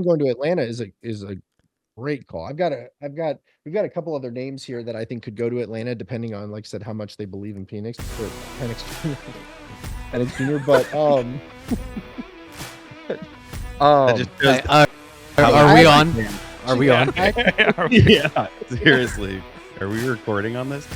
going to Atlanta is a great call. We've got a couple other names here that I think could go to Atlanta, depending on, like I said, how much they believe in Phoenix or Penix Jr. Penix Jr. But That just shows Are we on? Are we on? yeah, seriously. Are we recording on this?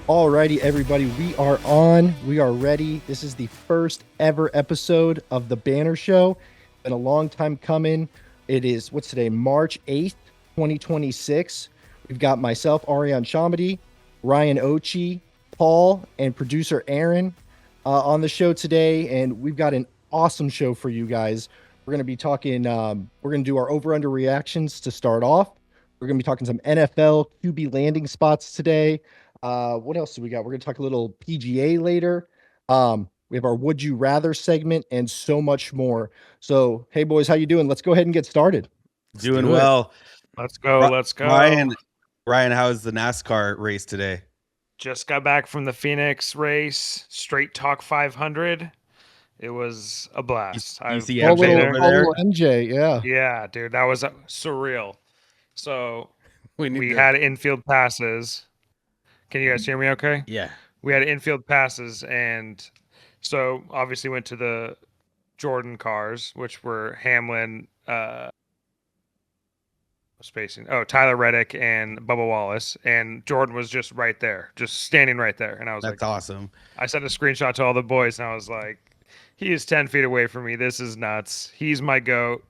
Alrighty, everybody, we are on. We are ready. This is the first ever episode of the Banner Show. Been a long time coming. It is, what's today, March 8th, 2026. We've got myself, Aryon Shamadi, Ryan Ochi, Paul, and producer Aaron on the show today. And we've got an awesome show for you guys. We're going to be talking, we're going to do our over-under reactions to start off. We're going to be talking some NFL QB landing spots today. What else do we got? We're going to talk a little PGA later. We have our Would You Rather segment and so much more. So, hey, boys, how you doing? Let's go ahead and get started. Doing well. Let's go. Let's go. Ryan, how was the NASCAR race today? Just got back from the Phoenix race, Straight Talk 500. It was a blast. You see MJ over there? MJ, yeah. Yeah, dude, that was surreal. So we had infield passes. Can you guys hear me okay? Yeah. We had infield passes, and so obviously went to the Jordan cars, which were Hamlin, Tyler Reddick and Bubba Wallace, and Jordan was just right there, just standing right there. And I was That's awesome. I sent a screenshot to all the boys, and I was like, he is 10 feet away from me. This is nuts. He's my GOAT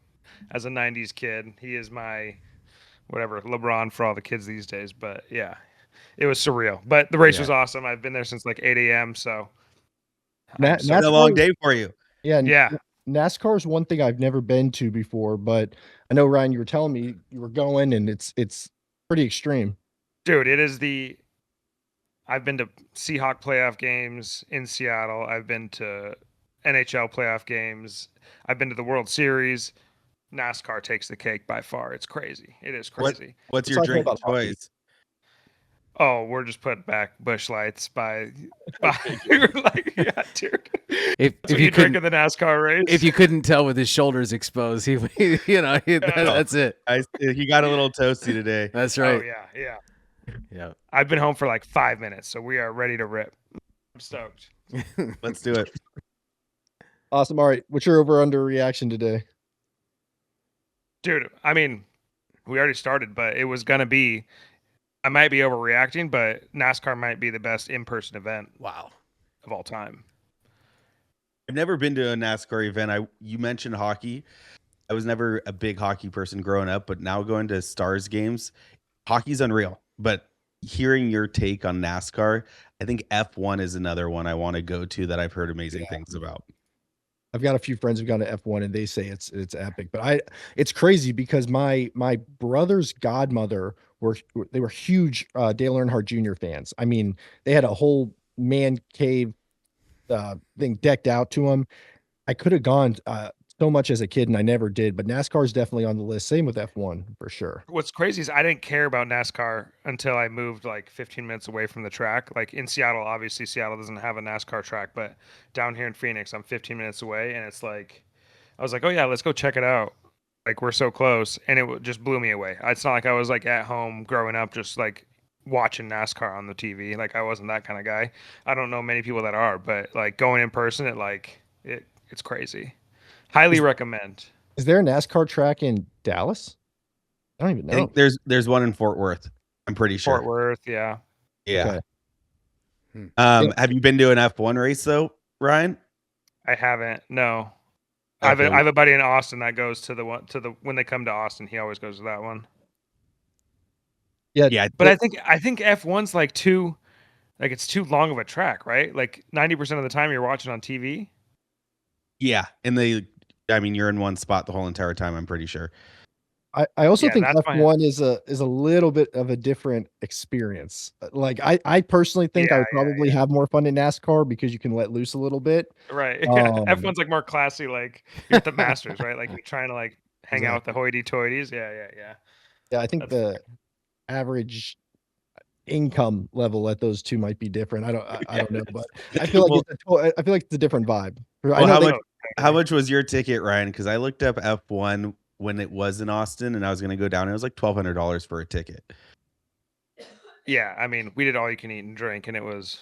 as a 90s kid. He is my, whatever, LeBron for all the kids these days. But yeah, it was surreal. But the race was awesome. I've been there since like 8 a.m. So it's been a long day for you. Yeah. NASCAR is one thing I've never been to before, but I know, Ryan, you were telling me you were going, and it's pretty extreme. Dude, I've been to Seahawk playoff games in Seattle. I've been to NHL playoff games. I've been to the World Series. NASCAR takes the cake by far. It's crazy. It is crazy. What's your drink of choice? Oh, we're just putting back Busch Lights by like, yeah, dude. If you drink in the NASCAR race, if you couldn't tell with his shoulders exposed, that's it. He got a little toasty today. That's right. Oh yeah. I've been home for like 5 minutes, so we are ready to rip. I'm stoked. Let's do it. Awesome. All right, what's your over/under reaction today, dude? I mean, we already started, but it was gonna be. I might be overreacting, but NASCAR might be the best in-person event. Wow. Of all time. I've never been to a NASCAR event. You mentioned hockey. I was never a big hockey person growing up, but now going to Stars games, hockey's unreal. But hearing your take on NASCAR, I think F1 is another one I want to go to that I've heard amazing things about. I've got a few friends who've gone to F1 and they say it's epic, but it's crazy because my brother's godmother were huge Dale Earnhardt Jr. fans. I mean, they had a whole man cave thing decked out to them. I could have gone so much as a kid and I never did, but NASCAR is definitely on the list. Same with F1 for sure. What's crazy is I didn't care about NASCAR until I moved like 15 minutes away from the track. Like in Seattle, obviously Seattle doesn't have a NASCAR track, but down here in Phoenix, I'm 15 minutes away, and it's like, I was like, oh yeah, let's go check it out. Like we're so close, and it just blew me away. It's not like I was like at home growing up just like watching NASCAR on the TV. Like I wasn't that kind of guy. I don't know many people that are, but like going in person, it's crazy. Highly recommend. Is there a NASCAR track in Dallas? I don't even know. I think there's one in Fort Worth. I'm pretty sure. Fort Worth, yeah. Yeah. Okay. Have you been to an F1 race though, Ryan? I haven't. No. Okay. I have a buddy in Austin that goes to when they come to Austin, he always goes to that one. Yeah. But I think F1's like it's too long of a track, right? Like 90% of the time you're watching on TV. Yeah, and you're in one spot the whole entire time, I'm pretty sure. I also think F1 is a little bit of a different experience. Like I personally think I would probably have more fun in NASCAR because you can let loose a little bit. Right. F1's like more classy, like you're at the Masters, right? Like you're trying to like hang out with the hoity-toities. Yeah. Yeah, I think the average income level at those two might be different. I don't know, but I feel like it's a different vibe. Well, how much was your ticket, Ryan? Because I looked up F1 when it was in Austin, and I was gonna go down. It was like $1,200 for a ticket. Yeah, I mean, we did all you can eat and drink, and it was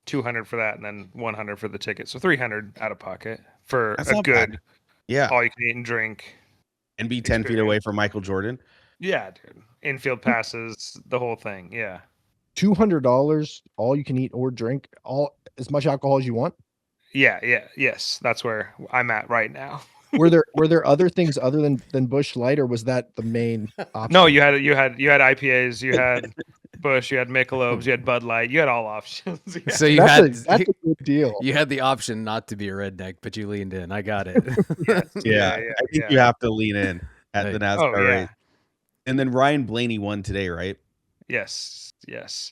200 for that, and then 100 for the ticket, so 300 out of pocket for That's a not bad. good Yeah, all you can eat and drink. and be 10 feet away experience. from Michael Jordan. Yeah, dude. Infield passes, the whole thing. Yeah. $200, all you can eat or drink, all as much alcohol as you want. Yeah, yes. That's where I'm at right now. Were there other things other than Busch Light, or was that the main option? No, you had IPAs, you had Bush, you had Michelob's, you had Bud Light, you had all options. Yeah. So you that's had a good deal. you had the option not to be a redneck, but you leaned in. I got it. Yes. Yeah, I think you have to lean in at the Hey. NASCAR Oh, yeah. race. And then Ryan Blaney won today, right? Yes.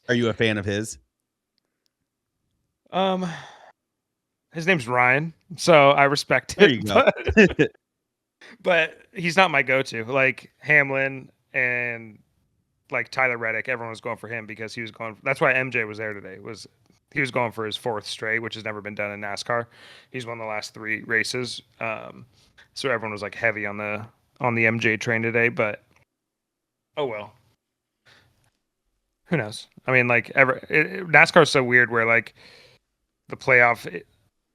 Are you a fan of his? His name's Ryan, so I respect There it. you go. But he's not my go-to. Like Hamlin and like Tyler Reddick, everyone was going for him because he was going. That's why MJ was there today. He was going for his 4th straight, which has never been done in NASCAR. He's won the last 3 races, so everyone was like heavy on the MJ train today. But oh well, who knows? I mean, like NASCAR is so weird where like the playoff,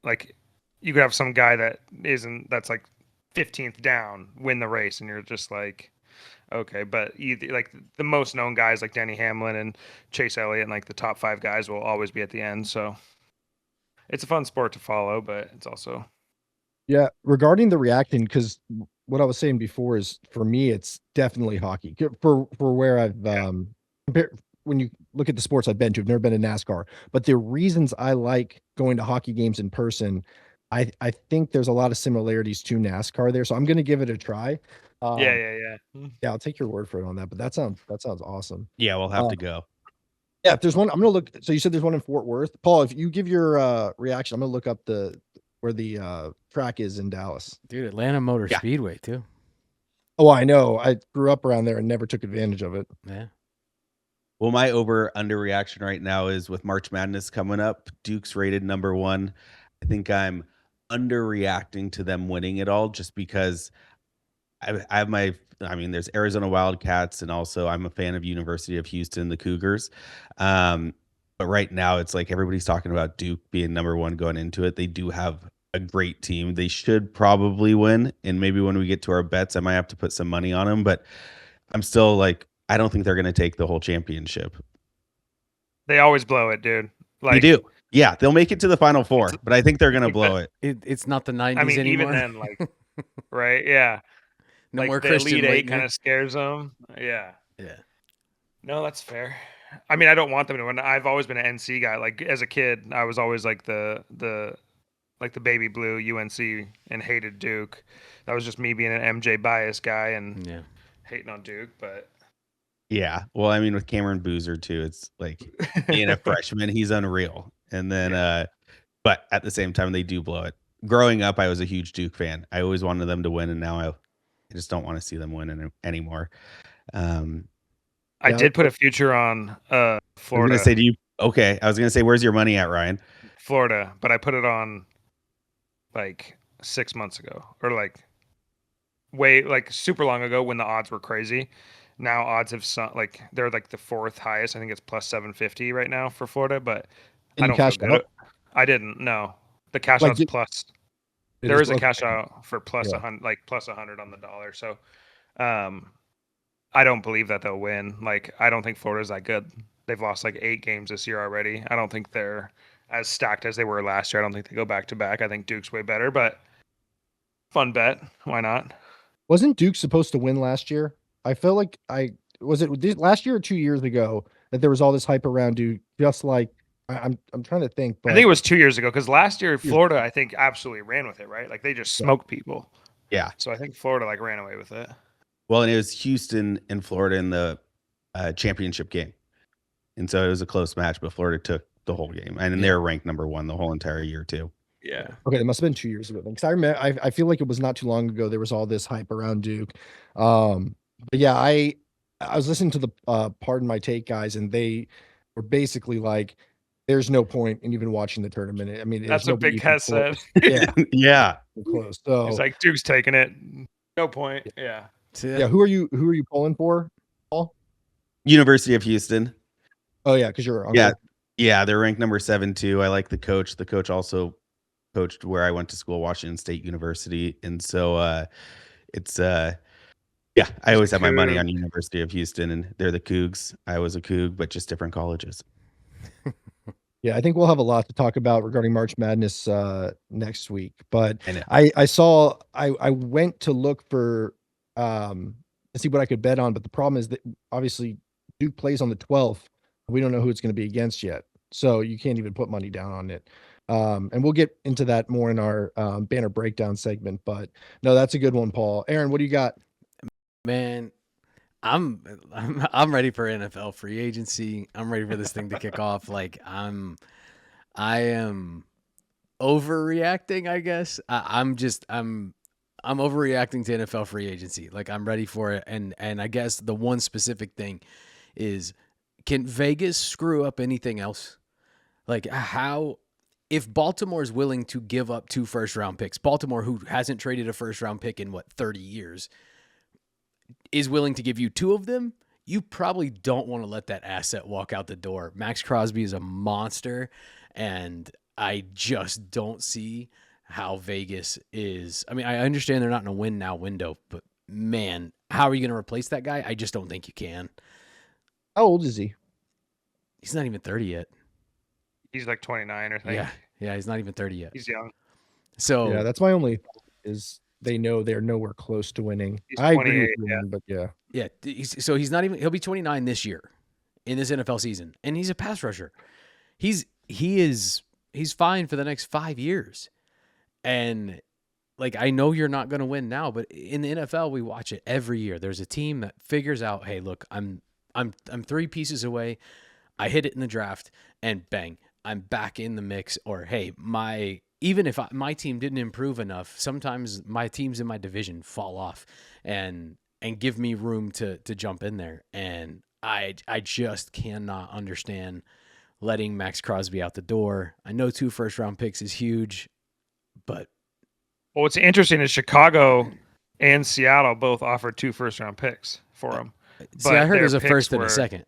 like you could have some guy that's like 15th down win the race, and you're just like. Okay, but like the most known guys like Denny Hamlin and Chase Elliott and like the top 5 guys will always be at the end. So it's a fun sport to follow, but it's also Yeah, regarding the reacting, because what I was saying before is for me, it's definitely hockey. For where I've when you look at the sports I've been to, I've never been to NASCAR, but the reasons I like going to hockey games in person, I think there's a lot of similarities to NASCAR there. So I'm going to give it a try. yeah. Yeah, I'll take your word for it on that. But that sounds awesome. Yeah, we'll have to go. Yeah, if there's one, I'm gonna look. So you said there's one in Fort Worth, Paul. If you give your reaction, I'm gonna look up where the track is in Dallas. Dude, Atlanta Motor Yeah. Speedway too. Oh, I know. I grew up around there and never took advantage of it. Yeah. Well, my over under reaction right now is with March Madness coming up. Duke's rated number 1. I think I'm underreacting to them winning it all just because I have there's Arizona Wildcats, and also I'm a fan of University of Houston, the Cougars. But right now it's like everybody's talking about Duke being number 1 going into it. They do have a great team. They should probably win. And maybe when we get to our bets, I might have to put some money on them, but I'm still like, I don't think they're going to take the whole championship. They always blow it, dude. They Like do. Yeah, they'll make it to the Final Four, but I think they're going to blow it. It's not the 90s I mean, anymore. even then, like, right? Yeah. No like more the Christian Elite 8 Leitner. kind of scares them. Yeah. Yeah. No, that's fair. I mean, I don't want them to win. I've always been an NC guy. Like as a kid, I was always like the baby blue UNC and hated Duke. That was just me being an MJ bias guy and Yeah. hating on Duke. But Yeah. Well, I mean, with Cameron Boozer too, it's like being a freshman, he's unreal. And then, but at the same time, they do blow it. Growing up, I was a huge Duke fan. I always wanted them to win, and now I just don't want to see them win anymore. I did put a future on I was Florida. gonna say, okay. I was gonna say, where's your money at, Ryan? Florida, but I put it on like 6 months ago, or like super long ago when the odds were crazy. Now odds have like they're like the 4th highest. I think it's plus 750 right now for Florida, but I don't feel good. I didn't. No, the cash out's plus. There is a cash out for plus 100, like plus 100 on the dollar. So, I don't believe that they'll win. Like, I don't think Florida's that good. They've lost like 8 games this year already. I don't think they're as stacked as they were last year. I don't think they go back to back. I think Duke's way better, but fun bet. Why not? Wasn't Duke supposed to win last year? I felt like was it last year or 2 years ago that there was all this hype around Duke, just like I'm trying to think, but I think it was 2 years ago because last year Florida, I think, absolutely ran with it, right? Like they just smoked people. Yeah. So I think Florida like ran away with it. Well, and it was Houston and Florida in the championship game, and so it was a close match, but Florida took the whole game, and they're ranked number 1 the whole entire year too. Yeah. Okay, it must have been 2 years ago then, because I remember I feel like it was not too long ago there was all this hype around Duke. But yeah, I was listening to the Pardon My Take guys, and they were basically like, "There's no point in even watching the tournament." I mean, That's what Big Cat said. Yeah, Yeah. close. So He's like, Duke's taking it. No point. Yeah. Yeah, who are you pulling for, Paul? University of Houston. Oh yeah, because you're uncle. Yeah, they're ranked number 7 too. I like the coach. The coach also coached where I went to school, Washington State University, and so it's yeah, I always have my money on University of Houston, and they're the Cougs. I was a Coug, but just different colleges. Yeah, I think we'll have a lot to talk about regarding March Madness next week. But I know. I went to look for to see what I could bet on, but the problem is that obviously Duke plays on the 12th. We don't know who it's going to be against yet. So you can't even put money down on it. And we'll get into that more in our banner breakdown segment. But no, that's a good one, Paul. Aaron, what do you got? Man, I'm ready for NFL free agency. I'm ready for this thing to kick off. Like I am overreacting, I guess. I'm overreacting to NFL free agency. Like I'm ready for it. And I guess the one specific thing is, can Vegas screw up anything else? Like how, if Baltimore is willing to give up 2 first-round picks, Baltimore, who hasn't traded a first-round pick in 30 years, is willing to give you 2 of them, you probably don't want to let that asset walk out the door. Max Crosby is a monster, and I just don't see how Vegas is. I mean, I understand they're not in a win now window, but man, how are you going to replace that guy? I just don't think you can. How old is he? He's not even 30 yet. He's like 29 or something. Yeah, he's not even 30 yet. He's young. So yeah, that's my only thought is they know they're nowhere close to winning. He's I agree with 28, you, yeah. man, but yeah. so he's not even. He'll be 29 this year, in this NFL season, and he's a pass rusher. He's fine for the next 5 years, and like I know you're not going to win now, but in the NFL we watch it every year. There's a team that figures out, hey, look, I'm 3 pieces away. I hit it in the draft, and bang, I'm back in the mix. Or hey, my team didn't improve enough, sometimes my teams in my division fall off and give me room to jump in there. And I just cannot understand letting Max Crosby out the door. I know 2 first-round picks is huge, but Well, what's interesting is Chicago and Seattle both offered 2 first-round picks for him. see, I heard there's a first and a second.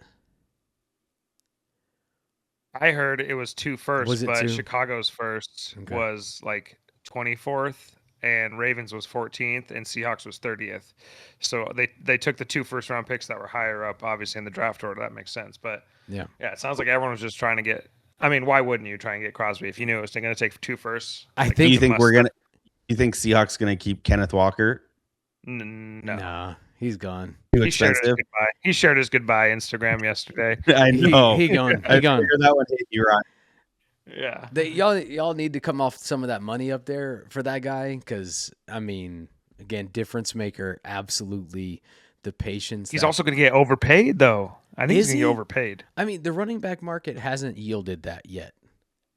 I heard it was 2 firsts, Was it but 2? Chicago's first was like 24th, and Ravens was 14th, and Seahawks was 30th. So they took the 2 first-round picks that were higher up, obviously in the draft order. That makes sense. But yeah, it sounds like everyone was just trying to get. I mean, why wouldn't you try and get Crosby if you knew it was going to take 2 firsts? I Do think you think you think Seahawks gonna keep Kenneth Walker? No. Nah, he's gone. Too He shared expensive. He shared his goodbye Instagram yesterday. I know. He gone. I He gone. figured that one hit you right. Yeah. Y'all need to come off some of that money up there for that guy, because I mean, again, difference maker, absolutely. The patience. He's also going to get overpaid, though. I think he's going to Is get he? overpaid. I mean, the running back market hasn't yielded that yet,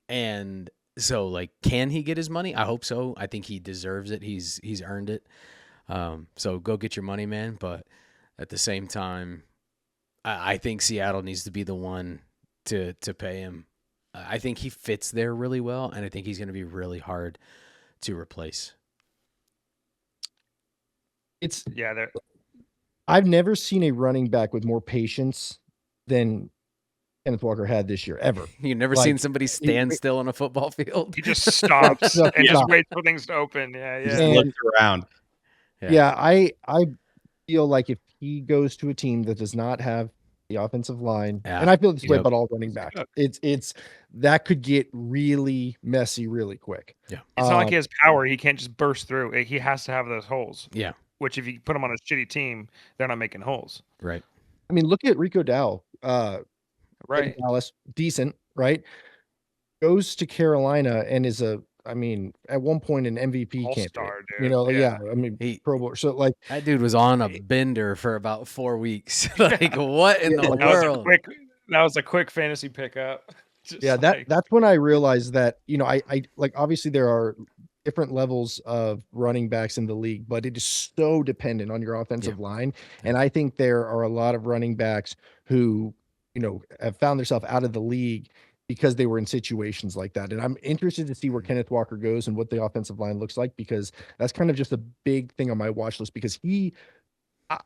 and so like, can he get his money? I hope so. I think he deserves it. He's earned it. So go get your money, man. But at the same time, I think Seattle needs to be the one to pay him. I think he fits there really well, and I think he's going to be really hard to replace. I've never seen a running back with more patience than Kenneth Walker had this year, ever. You've never seen somebody stand still on a football field? He just stops and just waits for things to open. Yeah. Just looks around. Yeah, I feel like if he goes to a team that does not have the offensive line, and I feel this way about all running backs, it's that could get really messy really quick. Yeah, it's not like he has power; he can't just burst through. He has to have those holes. Yeah, which if you put him on a shitty team, they're not making holes. Right. I mean, look at Rico Dow. Right. Dallas, decent, right? Goes to Carolina and is at one point an MVP candidate. Dude. You know, yeah. I mean, Pro Bowl. So like that dude was on a bender for about 4 weeks. Like, what in the world? That was a quick fantasy pickup. That's when I realized that, I like, obviously there are different levels of running backs in the league, but it is so dependent on your offensive line. And I think there are a lot of running backs who, have found themselves out of the league because they were in situations like that. And I'm interested to see where Kenneth Walker goes and what the offensive line looks like, because that's kind of just a big thing on my watch list, because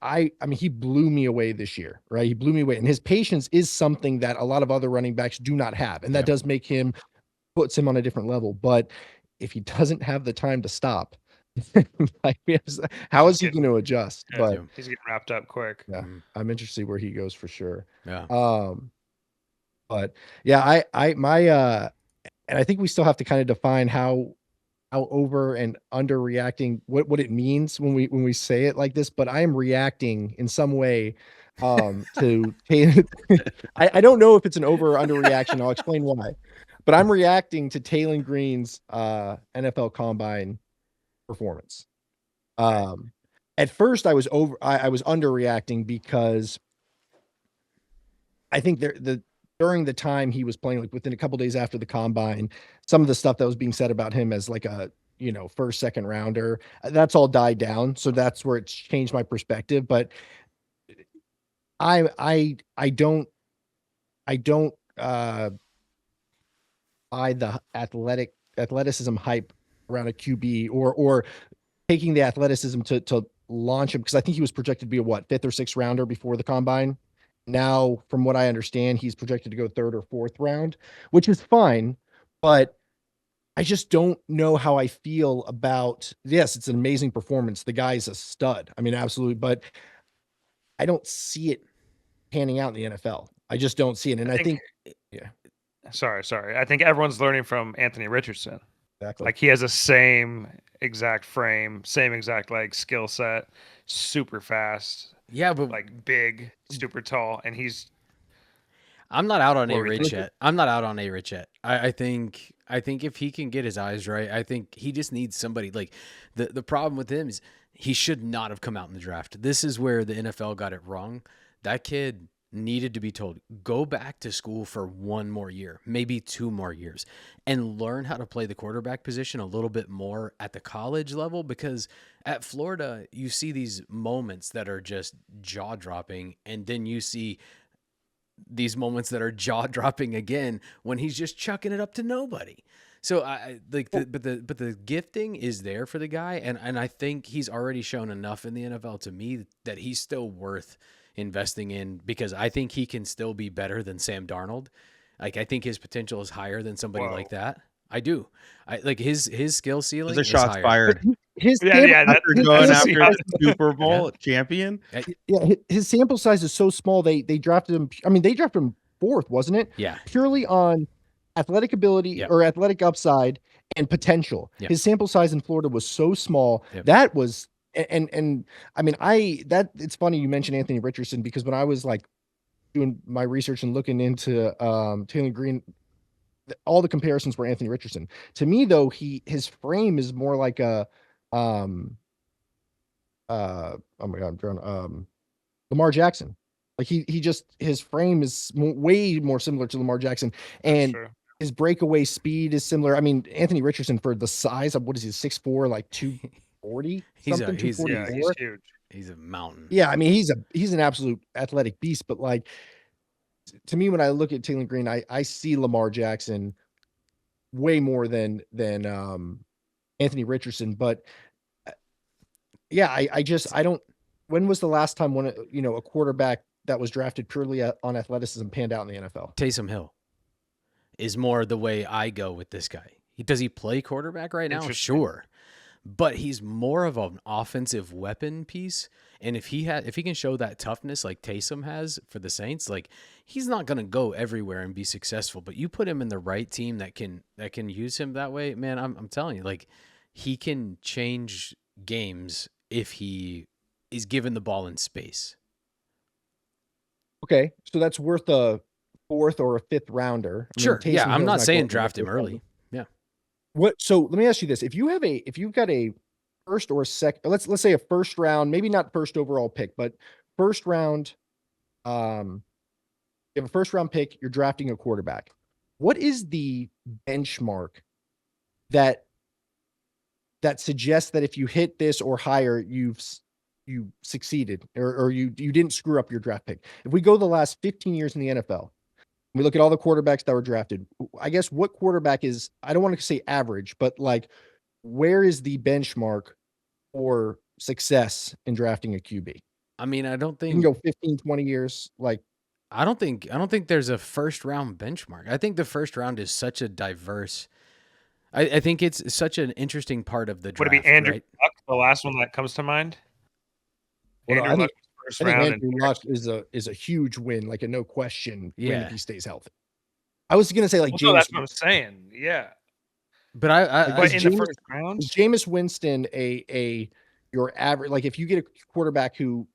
I mean, he blew me away this year, right? He blew me away. And his patience is something that a lot of other running backs do not have. And that does make puts him on a different level. But if he doesn't have the time to stop, like, how is he going to adjust? Yeah, but he's getting wrapped up quick. yeah, I'm interested to see where he goes for sure. Yeah. But yeah, and I think we still have to kind of define how over and underreacting, what it means when we say it like this. But I am reacting in some way to I don't know if it's an over or underreaction. I'll explain why. But I'm reacting to Taylor Green's NFL Combine performance. At first I was underreacting, because I think during the time he was playing, like within a couple days after the Combine, some of the stuff that was being said about him as like a, first, second rounder, that's all died down. So that's where it's changed my perspective. But I don't buy the athleticism hype around a QB, or taking the athleticism to launch him, because I think he was projected to be a fifth or sixth rounder before the Combine. Now, from what I understand, he's projected to go third or fourth round, which is fine, but I just don't know how I feel about. Yes, it's an amazing performance. The guy's a stud. I mean, absolutely, but I don't see it panning out in the NFL. I just don't see it, and I think yeah. Sorry. I think everyone's learning from Anthony Richardson. Exactly. Like, he has the same exact frame, same exact like skill set, super fast. Yeah, but like big, super tall, and he's. I'm not out on A-Rich yet. I think if he can get his eyes right, I think he just needs somebody. Like, the problem with him is he should not have come out in the draft. This is where the NFL got it wrong. That kid needed to be told, go back to school for one more year, maybe 2 more years, and learn how to play the quarterback position a little bit more at the college level, because at Florida, you see these moments that are just jaw-dropping, and then you see these moments that are jaw-dropping again when he's just chucking it up to nobody. So but the gifting is there for the guy, and I think he's already shown enough in the NFL to me that he's still worth investing in, because I think he can still be better than Sam Darnold. Like, I think his potential is higher than somebody like that. I do. I like his skill ceiling. There's a shots higher. fired. After going after the Super Bowl champion. Yeah, his sample size is so small. They drafted him. I mean, they drafted him 4th, wasn't it? Yeah. Purely on athletic ability or athletic upside and potential. Yep. His sample size in Florida was so small. Yep. That was and I mean, it's funny you mentioned Anthony Richardson, because when I was like doing my research and looking into Taylor Green, all the comparisons were Anthony Richardson. To me, though, his frame is more like a oh my God, I'm drawing Lamar Jackson. Like, his frame is way more similar to Lamar Jackson, and his breakaway speed is similar. I mean, Anthony Richardson, for the size of, what is he, 6'4", like 240 something, 244. Yeah, he's huge. He's a mountain. Yeah, I mean, he's an absolute athletic beast. But like, to me, when I look at Taylor Green, I see Lamar Jackson way more than Anthony Richardson. But yeah, I don't. When was the last time when a quarterback that was drafted purely on athleticism panned out in the NFL? Taysom Hill is more the way I go with this guy. Does he play quarterback right now? Sure. But he's more of an offensive weapon piece. And if he can show that toughness like Taysom has for the Saints, like, he's not going to go everywhere and be successful, but you put him in the right team that can use him that way, man, I'm telling you, like, he can change games if he is given the ball in space. Okay, so that's worth a 4th or a 5th rounder. Sure. Yeah, I'm not saying draft him early. Yeah. So let me ask you this: if you've got a first or a second, let's say a first round, maybe not first overall pick, but first round, you have a first round pick, you're drafting a quarterback. What is the benchmark that suggests that if you hit this or higher, you succeeded, or you didn't screw up your draft pick? If we go the last 15 years in the NFL, We look at all the quarterbacks that were drafted. I guess what quarterback is, I don't want to say average, but like, where is the benchmark for success in drafting a QB? I mean, I don't You can think go 15, 20 years. Like, I don't think there's a first round benchmark. I think the first round is such a diverse. I think it's such an interesting part of the Would draft, it be Andrew right? Luck, the last one that comes to mind? well, Andrew I Luck think was first I think round, Andrew and Luck is a huge win, like a no question win Yeah. if he stays healthy. I was gonna say like well, no, that's James, what I'm saying. Yeah, But I like, but is in the Jameis, first round, is Jameis Winston a your average? Like, if you get a quarterback who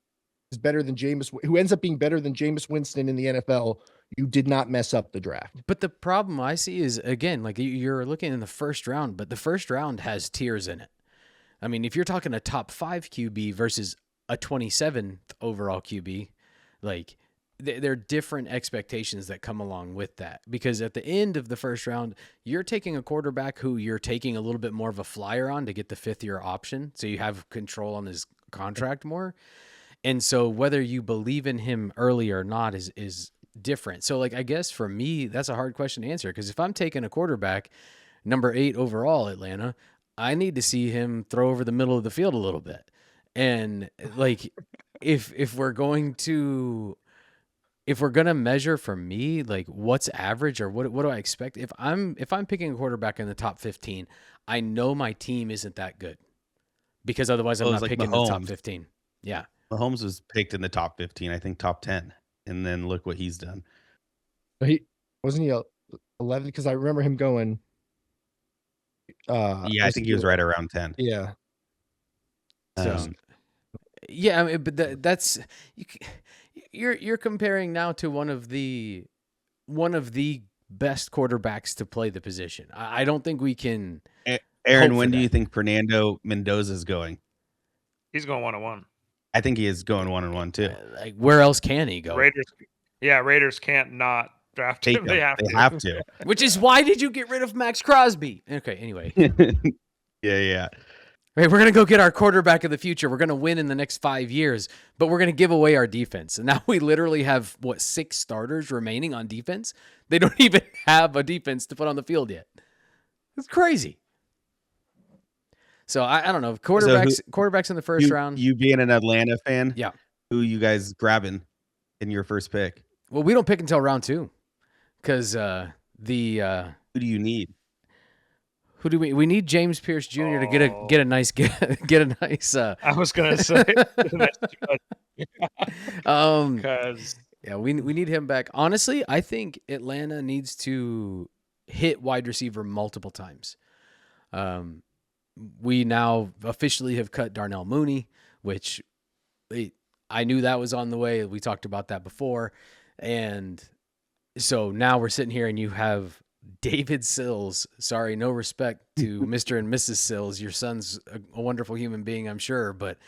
is better than Jameis, who ends up being better than Jameis Winston in the NFL, you did not mess up the draft. But the problem I see is, again, like you're looking in the first round, but the first round has tiers in it. I mean, if you're talking a top 5 QB versus a 27th overall QB, like there are different expectations that come along with that. Because at the end of the first round, you're taking a quarterback who you're taking a little bit more of a flyer on to get the 5th-year option, so you have control on his contract more. And so whether you believe in him early or not is different. So like, I guess for me, that's a hard question to answer, because if I'm taking a quarterback number 8 overall, Atlanta, I need to see him throw over the middle of the field a little bit. And like, if we're going to measure for me, like what's average or what do I expect? If I'm picking a quarterback in the top 15, I know my team isn't that good, because otherwise I'm Well, not it's like picking the top Mahomes. 15. Yeah. Mahomes was picked in the top 15, I think top 10, and then look what he's done. But he wasn't he 11? Because I remember him going. Yeah, I think he was right around 10. Yeah. So Um, yeah, I mean, but that's you're comparing now to one of the best quarterbacks to play the position. I don't think we can. Aaron, hope when for do you that. think Fernando Mendoza's going? he's going 1-1. I think he is going 1-1 too. Like, where else can he go? Raiders can't not draft Take him. him. They have They to. have to. Which is why did you get rid of Max Crosby? Okay, anyway. Yeah. Right, we're going to go get our quarterback of the future. We're going to win in the next 5 years, but we're going to give away our defense. And now we literally have, 6 starters remaining on defense? They don't even have a defense to put on the field yet. It's crazy. So I don't know. Quarterbacks in the first round. You being an Atlanta fan, Yeah. who you guys grabbing in your first pick? Well, we don't pick until round 2, because Who do you need? who do we need? James Pierce Jr. to get a nice I was gonna say because yeah, we need him back. Honestly, I think Atlanta needs to hit wide receiver multiple times. We now officially have cut Darnell Mooney, which I knew that was on the way. We talked about that before. And so now we're sitting here and you have David Sills. Sorry, no respect to Mr. and Mrs. Sills. Your son's a wonderful human being, I'm sure. But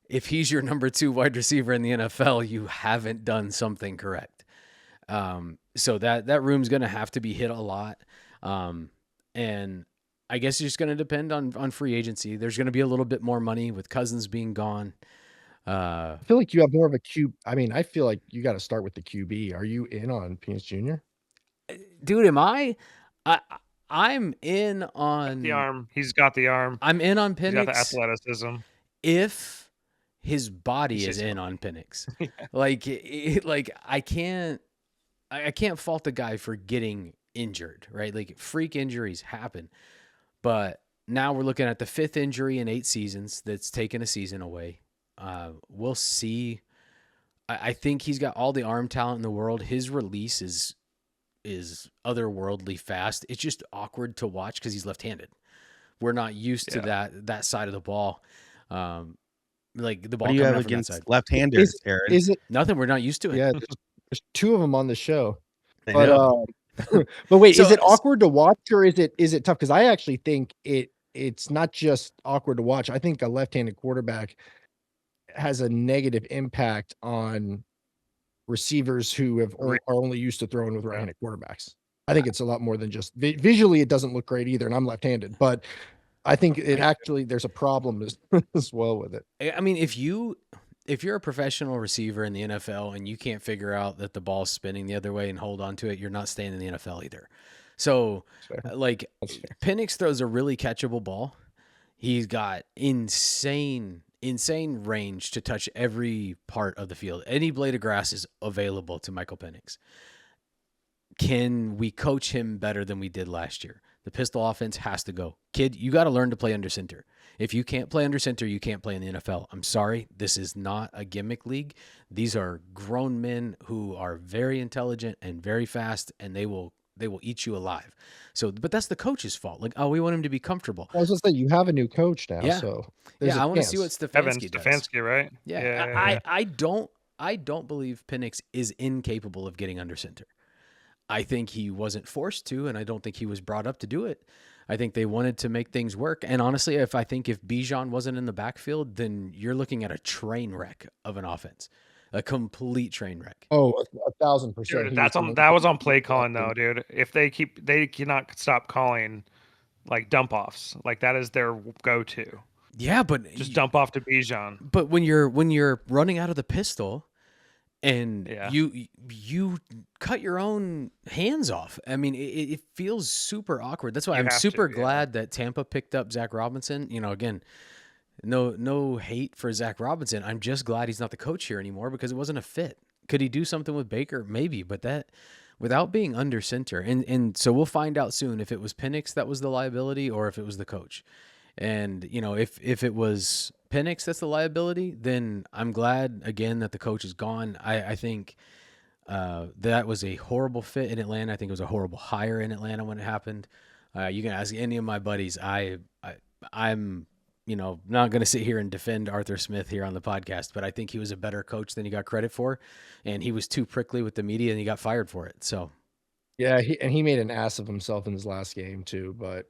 if he's your number 2 wide receiver in the NFL, you haven't done something correct. So that room's going to have to be hit a lot. And I guess it's just going to depend on free agency. There's going to be a little bit more money with Cousins being gone. I feel like you have more of a QB. I mean, I feel like you got to start with the QB. Are you in on Pierce Jr.? Dude, am I? I'm in on the arm. He's got the arm. I'm in on He's got the Penix athleticism. if his body He's is just in on Penix. Like I can't fault the guy for getting injured, right? Like, freak injuries happen. But now we're looking at the 5th injury in 8 seasons that's taken a season away. We'll see. I think he's got all the arm talent in the world. His release is otherworldly fast. It's just awkward to watch because he's left-handed. We're not used to that side of the ball. Like the ball What do you coming have out from that against side. left-handers, Aaron? Is it? Nothing. We're not used to it. Yeah, there's 2 of them on the show. I But know. but wait, So- is it awkward to watch or is it tough? Because I actually think it's not just awkward to watch. I think a left-handed quarterback has a negative impact on receivers who are only used to throwing with right-handed quarterbacks. I think it's a lot more than just visually. It doesn't look great either, and I'm left-handed, but I think it actually there's a problem as well with it. I mean, if you if you're a professional receiver in the NFL and you can't figure out that the ball's spinning the other way and hold on to it, you're not staying in the NFL either. So, Fair. like, That's fair. Penix throws a really catchable ball. He's got insane range to touch every part of the field. Any blade of grass is available to Michael Penix. Can we coach him better than we did last year? The pistol offense has to go. Kid, you got to learn to play under center. If you can't play under center, you can't play in the NFL. I'm sorry. This is not a gimmick league. These are grown men who are very intelligent and very fast, and they will eat you alive. So, but that's the coach's fault. Like, oh, we want him to be comfortable. I was just saying, you have a new coach now, Yeah. so there's Yeah, a I want to see chance. what Evan Stefanski does. Stefanski, right? Yeah. I don't believe Penix is incapable of getting under center. I think he wasn't forced to, and I don't think he was brought up to do it. I think they wanted to make things work. And honestly, if Bijan wasn't in the backfield, then you're looking at a train wreck of an offense, a complete train wreck. Oh, 1,000%. Dude, that was on play calling though, dude. If they cannot stop calling like dump offs. Like that is their go-to. Yeah, but Just dump off to Bijan. But when you're running out of the pistol, and Yeah. you cut your own hands off. I mean, it feels super awkward. That's why You I'm have to, super yeah. glad that Tampa picked up Zach Robinson. You know, again, no hate for Zach Robinson. I'm just glad he's not the coach here anymore because it wasn't a fit. Could he do something with Baker? Maybe, but that without being under center. And so we'll find out soon if it was Penix that was the liability or if it was the coach. And, you know, if it was Penix that's the liability, then I'm glad, again, that the coach is gone. I think that was a horrible fit in Atlanta. I think it was a horrible hire in Atlanta when it happened. You can ask any of my buddies. I'm, you know, not going to sit here and defend Arthur Smith here on the podcast, but I think he was a better coach than he got credit for. And he was too prickly with the media and he got fired for it. So, Yeah, he made an ass of himself in his last game too. But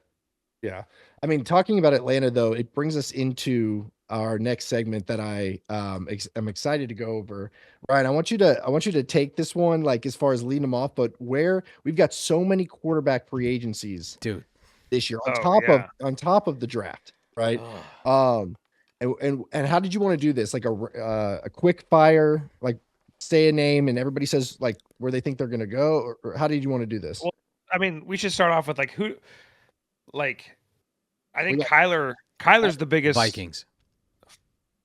yeah, I mean, talking about Atlanta though, it brings us into our next segment that I am excited to go over. Ryan, I want you to take this one, like as far as leading them off, but where we've got so many quarterback free agencies dude, this year on Oh, top of the draft, right? And how did you want to do this? Like a quick fire, like say a name and everybody says like where they think they're gonna go, or how did you want to do this? Well, I mean, we should start off with like who, like, I think We got- Kyler's the biggest. Vikings.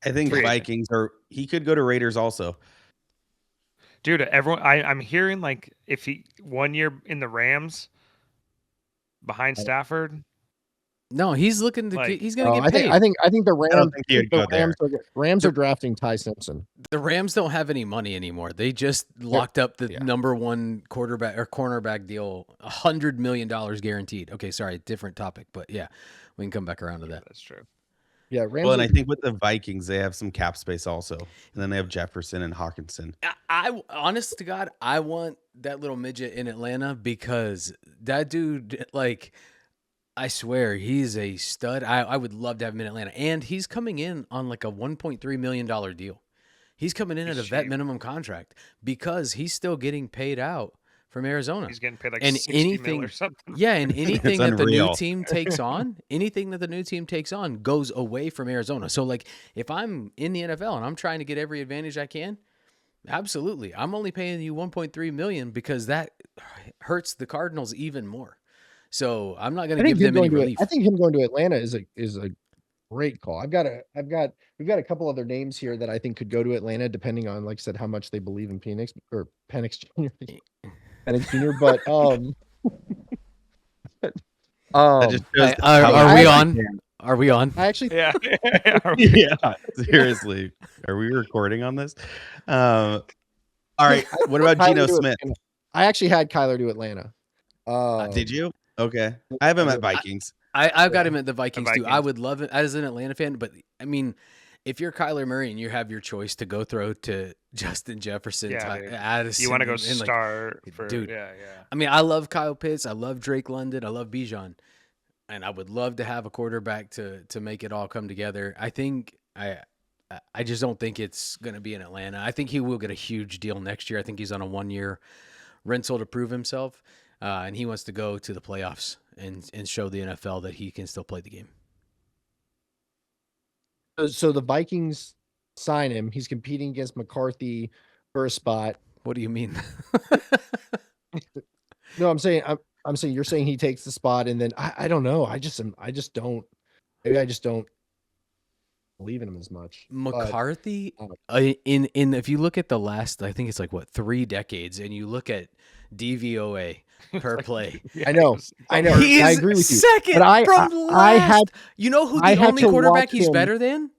I think Free agent. Vikings, or he could go to Raiders also. Dude, everyone. I'm hearing like if he 1 year in the Rams behind Stafford. No, he's looking to Like- he's going to I get paid. think the I don't Rams. think he would the go there. Rams are drafting Ty Simpson. The Rams don't have any money anymore. They just locked up the number one quarterback or cornerback deal, $100 million guaranteed. Okay, sorry, different topic, but yeah, we can come back around to that. That's true. Yeah, Rams. Well, and I think with the Vikings, they have some cap space also, and then they have Jefferson and Hawkinson. I honest to God, I want that little midget in Atlanta because that dude, like, I swear he's a stud. I would love to have him in Atlanta, and he's coming in on like a $1.3 million deal. He's coming in He's at a vet cheap. minimum contract because he's still getting paid out from Arizona. He's getting paid like And 60 mil or something. Yeah, and anything that the new unreal. team takes on, goes away from Arizona. So like if I'm in the NFL and I'm trying to get every advantage I can, absolutely. I'm only paying you 1.3 million because that hurts the Cardinals even more. So I'm not going to give them any relief. I think him going to Atlanta is a great call. we've got a couple other names here that I think could go to Atlanta, depending on, like I said, how much they believe in Penix or Penix Jr. Penix Jr. But That just shows Are how we I on? can. Are we on? I actually Yeah. Yeah, seriously. Are we recording on this? All right. What about Kyler Geno to Smith? Atlanta. I actually had Kyler to Atlanta. Did you? Okay. I have him at Vikings. I've got him at the Vikings too. I Vikings. would love it as an Atlanta fan, but I mean, if you're Kyler Murray and you have your choice to go throw to Justin Jefferson, Yeah, dude. Addison, You want to go and, like, start for dude. Yeah. I mean, I love Kyle Pitts, I love Drake London, I love Bijan, and I would love to have a quarterback to make it all come together. I think I just don't think it's going to be in Atlanta. I think he will get a huge deal next year. I think he's on a 1-year rental to prove himself, and he wants to go to the playoffs and show the NFL that he can still play the game. So the Vikings sign him. He's competing against McCarthy for a spot. What do you mean? No, I'm saying you're saying he takes the spot, and then I don't know. I just don't. Maybe I just don't believe in him as much. McCarthy, But, in if you look at the last, I think it's like what 3 decades, and you look at DVOA per play, I know. he is I agree with you. second But from last. You know who I the had only to quarterback watch he's him- better than?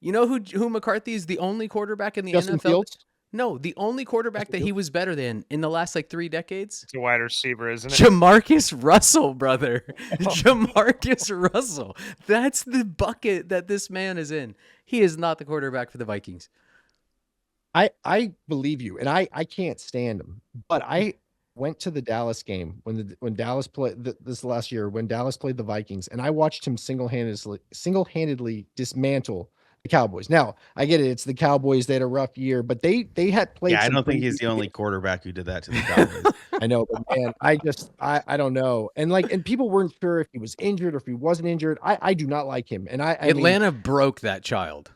You know who McCarthy is the only quarterback in the Justin NFL? Fields. No, the only quarterback Justin that he was better than in the last like 3 decades. It's a wide receiver, isn't it? Jamarcus Russell, brother. Jamarcus Russell. That's the bucket that this man is in. He is not the quarterback for the Vikings. I believe you, and I can't stand him. But I went to the Dallas game when Dallas played this last year when Dallas played the Vikings, and I watched him single-handedly dismantle the Cowboys. Now I get it; it's the Cowboys. They had a rough year, but they had played. Yeah, I some don't think pretty he's the decent only games. quarterback who did that to the Cowboys. I know, but man, I don't know, and people weren't sure if he was injured or if he wasn't injured. I do not like him, and I mean, Atlanta broke that child.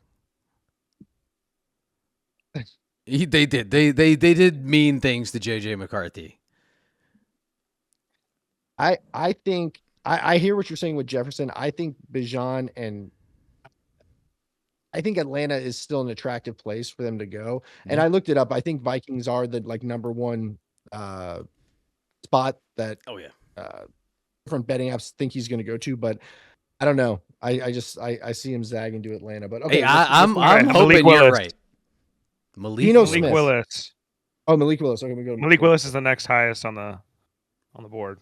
They did. They did mean things to JJ McCarthy. I think I hear what you're saying with Jefferson. I think Bijan and I think Atlanta is still an attractive place for them to go. And I looked it up. I think Vikings are the number one spot that Oh yeah. different betting apps think he's going to go to, but I don't know. I see him zagging to Atlanta, but okay. Hey, I'm Malik hoping you're Willis. right. Malik Geno Willis. Smith. Malik Willis. Oh, Malik Willis. Okay, we go. Malik Willis is the next highest on the board.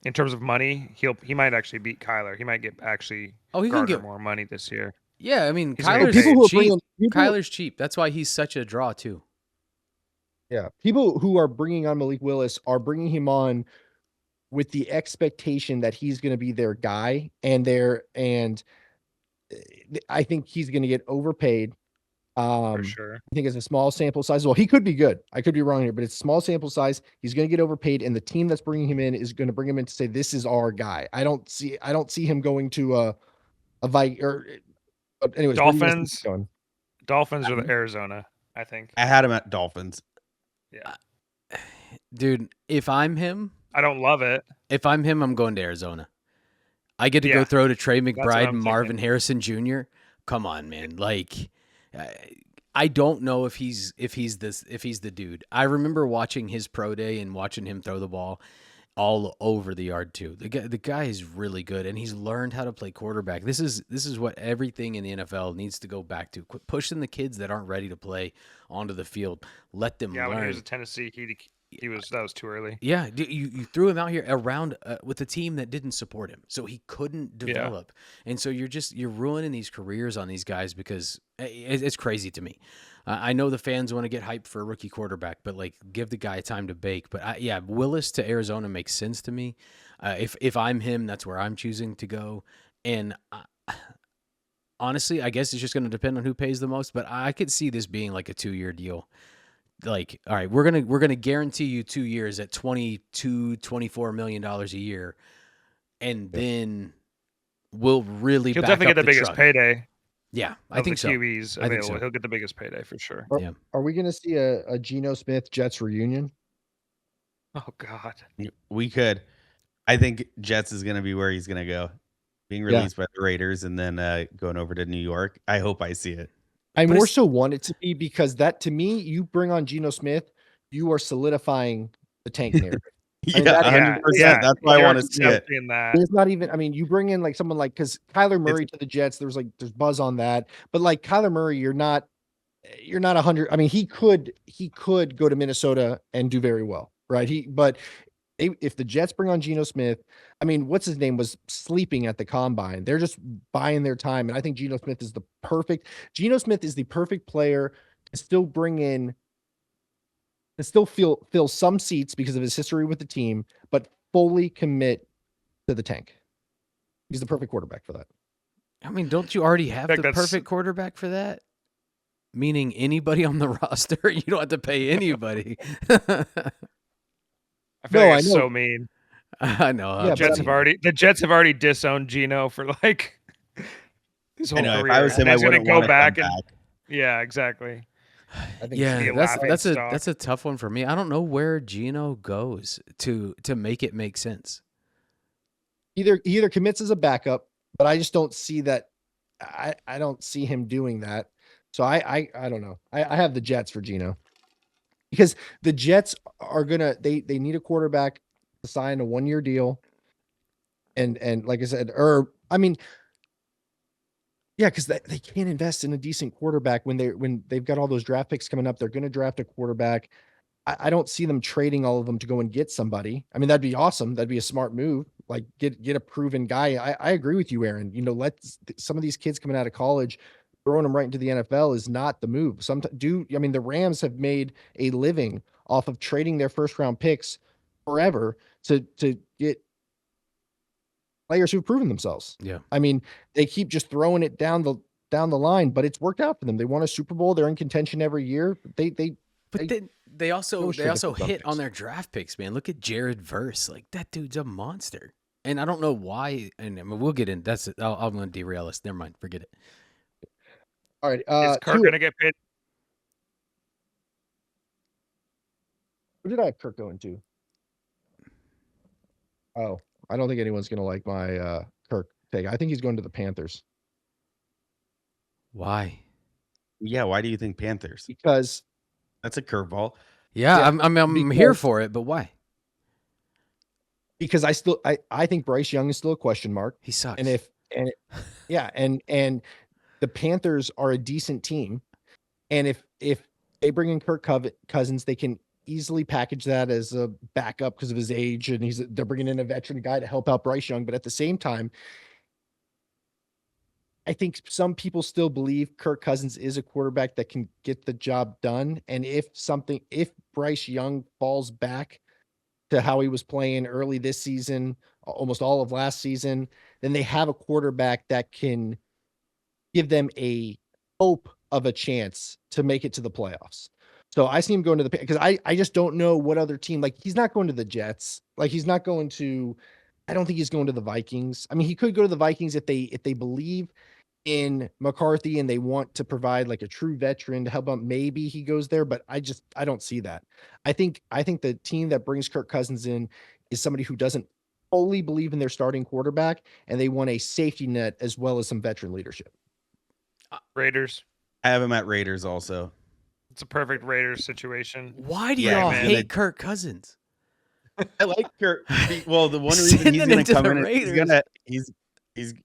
In terms of money, he might actually beat Kyler. He might He can garner get more money this year. Yeah, I mean, He's gonna get Kyler's paid. People who are cheap. bringing Kyler's cheap. That's why he's such a draw too. Yeah, people who are bringing on Malik Willis are bringing him on with the expectation that he's going to be their guy, and I think he's going to get overpaid. For sure. I think it's a small sample size. Well, he could be good. I could be wrong here, but it's a small sample size. He's going to get overpaid, and the team that's bringing him in is going to bring him in to say, "This is our guy." I don't see him going to a Viking or. But anyways, where do you guys think he's Dolphins. going? Dolphins or the Arizona, I think. I had him at Dolphins. Yeah. Dude, if I'm him, I don't love it. I'm going to Arizona. I get to go Yeah, throw to Trey what McBride I'm and Marvin thinking. Harrison Jr. Come on, man. Like, I don't know if he's the dude. I remember watching his pro day and watching him throw the ball all over the yard too. The guy is really good, and he's learned how to play quarterback. This is what everything in the NFL needs to go back to. Quit pushing the kids that aren't ready to play onto the field. Let them Yeah, when he learn. was at Tennessee, that was too early. Yeah, you threw him out here around with a team that didn't support him, so he couldn't develop, and so you're ruining these careers on these guys because it's crazy to me. I know the fans want to get hyped for a rookie quarterback, but like give the guy time to bake. But Willis to Arizona makes sense to me. If I'm him, that's where I'm choosing to go. And honestly, I guess it's just going to depend on who pays the most. But I could see this being like a 2-year deal. Like, all right, we're gonna guarantee you 2 years at $24 million a year, and then we'll really He'll back definitely up get the biggest truck. payday. Yeah, I Of think the so. QBs I think available. so. He'll get the biggest payday for sure. Are, Yeah. are we going to see a Geno Smith Jets reunion? Oh God. We could. I think Jets is going to be where he's going to go, being released by the Raiders and then going over to New York. I hope I see it. I But more it's- so want it to be because that to me, you bring on Geno Smith, you are solidifying the tank narrative. Yeah, that's- 100%. yeah, That's why I want to Eric's see it. definitely in that. There's not even, I mean, you bring in like someone like because Kyler Murray to the Jets, there's buzz on that, but like Kyler Murray, you're not 100. I mean, he could go to Minnesota and do very well, right? If the Jets bring on Geno Smith, I mean, what's his name was sleeping at the combine. They're just buying their time, and I think Geno Smith is the perfect player to still bring in, to still fill some seats because of his history with the team, but fully commit to the tank. He's the perfect quarterback for that. I mean, don't you already have think the that's- perfect quarterback for that? Meaning anybody on the roster, you don't have to pay anybody. I feel No, like I it's know. so mean. I know. Yeah, The Jets have already disowned Geno for like his I whole know. If career. I was him, And I he's gonna wouldn't go want to come back and back. yeah, exactly. I think be Yeah, a that's laughing that's a tough one for me. I don't know where Gino goes to make it make sense. he either commits as a backup, but I just don't see that. I don't see him doing that. So I don't know. I have the Jets for Gino because the Jets are gonna they need a quarterback to sign a 1-year deal. And like I said, or I mean, yeah, because they can't invest in a decent quarterback when they've got all those draft picks coming up. They're going to draft a quarterback. I don't see them trading all of them to go and get somebody. I mean, that'd be awesome. That'd be a smart move. Like get a proven guy. I agree with you, Aaron. You know, let some of these kids coming out of college, throwing them right into the NFL is not the move. I mean, the Rams have made a living off of trading their first round picks forever to get players who've proven themselves. Yeah. I mean, they keep just throwing it down the line, but it's worked out for them. They won a Super Bowl. They're in contention every year. But then they also trade the first round hit on picks. their draft picks, man. Look at Jared Verse. Like that dude's a monster. And I don't know why. And I mean, we'll get in. That's it. I'm going to derail us. Never mind. Forget it. All right. Is Kirk gonna get paid? Who did I have Kirk going to? Oh, I don't think anyone's going to like my Kirk take. I think he's going to the Panthers Why? Yeah, why do you think Panthers? because That's a curveball. Yeah, Yeah, I'm here because- for it, but why? I think Bryce Young is still a question mark. He sucks. And the Panthers are a decent team, and if they bring in Kirk Cousins, they can easily package that as a backup because of his age, and they're bringing in a veteran guy to help out Bryce Young. But at the same time, I think some people still believe Kirk Cousins is a quarterback that can get the job done. And if Bryce Young falls back to how he was playing early this season, almost all of last season, then they have a quarterback that can give them a hope of a chance to make it to the playoffs. So I see him going to the, because I just don't know what other team, like he's not going to the Jets. Like he's not going to, I don't think he's going to the Vikings. I mean, he could go to the Vikings if they believe in McCarthy and they want to provide like a true veteran to help out. Maybe he goes there, but I don't see that. I think the team that brings Kirk Cousins in is somebody who doesn't fully believe in their starting quarterback and they want a safety net as well as some veteran leadership. Raiders. I have him at Raiders also. It's a perfect Raiders situation. Why do Yeah, y'all man, hate Kirk Cousins? I like Kirk. Well, the one reason Sending he's him going to to come the in, Raiders. he's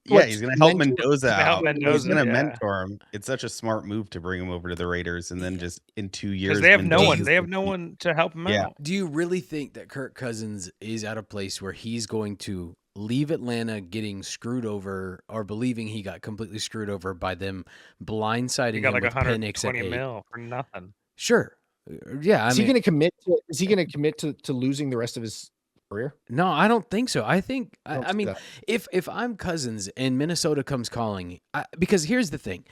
What, going to help mentor- Mendoza gonna help out. Mendoza, He's going to yeah. mentor him. It's such a smart move to bring him over to the Raiders, and then just in 2 years, Because they have no one. Mendoza's They have the- no one to help him Yeah. out. Do you really think that Kirk Cousins is at a place where he's going to leave Atlanta getting screwed over or believing he got completely screwed over by them blindsiding He got him like with Penix at 120 8? mil for nothing. Sure. Yeah, Is he going to commit to losing the rest of his career? No, I don't think so. I think don't I see mean, that. if I'm Cousins and Minnesota comes calling, because here's the thing,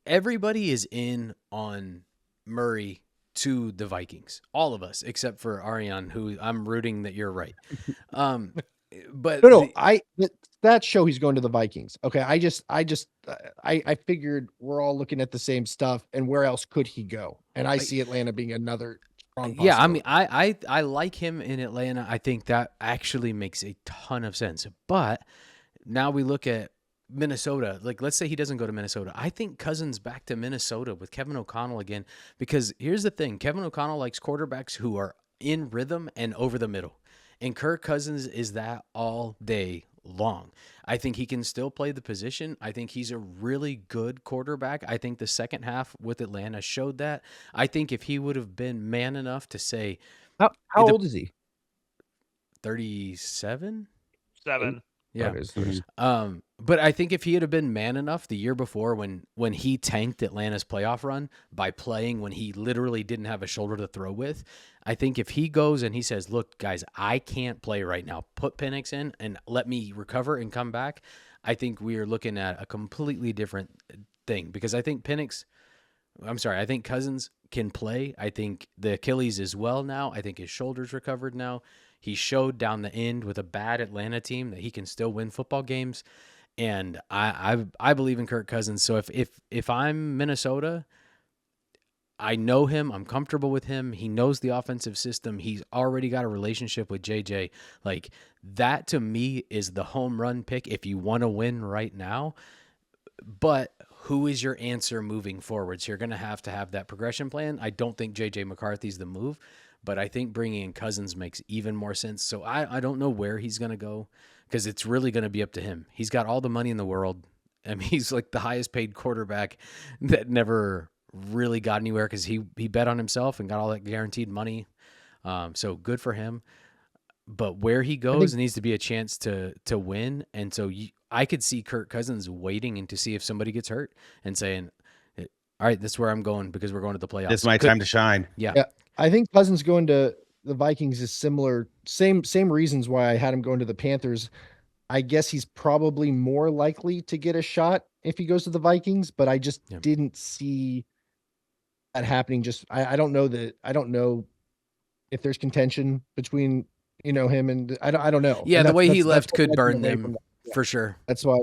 everybody is in on Murray to the Vikings, all of us except for Aryon, who I'm rooting that you're right. But No, that show he's going to the Vikings. Okay, I figured we're all looking at the same stuff, and where else could he go? And I see Atlanta being another strong. Yeah, I mean, possibility. I like him in Atlanta. I think that actually makes a ton of sense. But now we look at Minnesota. Like, let's say he doesn't go to Minnesota. I think Cousins back to Minnesota with Kevin O'Connell again. Because here's the thing: Kevin O'Connell likes quarterbacks who are in rhythm and over the middle, and Kirk Cousins is that all day long. I think he can still play the position. I think he's a really good quarterback. I think the second half with Atlanta showed that. I think if he would have been man enough to say How old is he? 37, 7. yeah. Okay, so there's- But I think if he had been man enough the year before when he tanked Atlanta's playoff run by playing when he literally didn't have a shoulder to throw with, I think if he goes and he says, look, guys, I can't play right now. Put Penix in and let me recover and come back. I think we are looking at a completely different thing because I think I think Cousins can play. I think the Achilles is well now. I think his shoulder's recovered now. He showed down the end with a bad Atlanta team that he can still win football games. And I believe in Kirk Cousins. So if I'm Minnesota, I know him. I'm comfortable with him. He knows the offensive system. He's already got a relationship with JJ. Like, that to me is the home run pick if you want to win right now. But who is your answer moving forward? So you're going to have that progression plan. I don't think JJ McCarthy's the move, but I think bringing in Cousins makes even more sense. So I don't know where he's going to go because it's really going to be up to him. He's got all the money in the world. I mean, he's like the highest paid quarterback that never really got anywhere because he bet on himself and got all that guaranteed money. So good for him. But where he goes needs to be a chance to win. And so I could see Kirk Cousins waiting and to see if somebody gets hurt and saying, all right, this is where I'm going because we're going to the playoffs. This is my time to shine. Yeah. I think Cousins going to the Vikings is similar. Same reasons why I had him going to the Panthers. I guess he's probably more likely to get a shot if he goes to the Vikings, but I just didn't see that happening. I don't know if there's contention between him and I don't know. Yeah, and the way he that's left what could led me burn away them from that. for sure. That's why,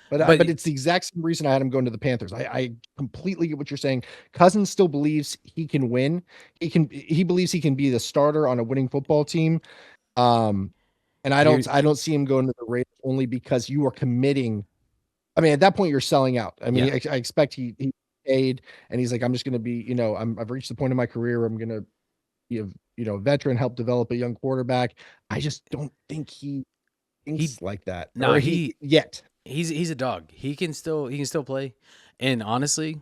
but it's the exact same reason I had him going to the Panthers. I completely get what you're saying. Cousins still believes he can win. He believes he can be the starter on a winning football team. And I don't see him going to the Raiders only because you are committing. I mean, at that point you're selling out. I mean, I expect he paid and he's like, I'm just going to be, I've reached the point in my career where I'm going to be a veteran, help develop a young quarterback. I just don't think he thinks like that. No, yet. He's a dog. He can still play. And honestly,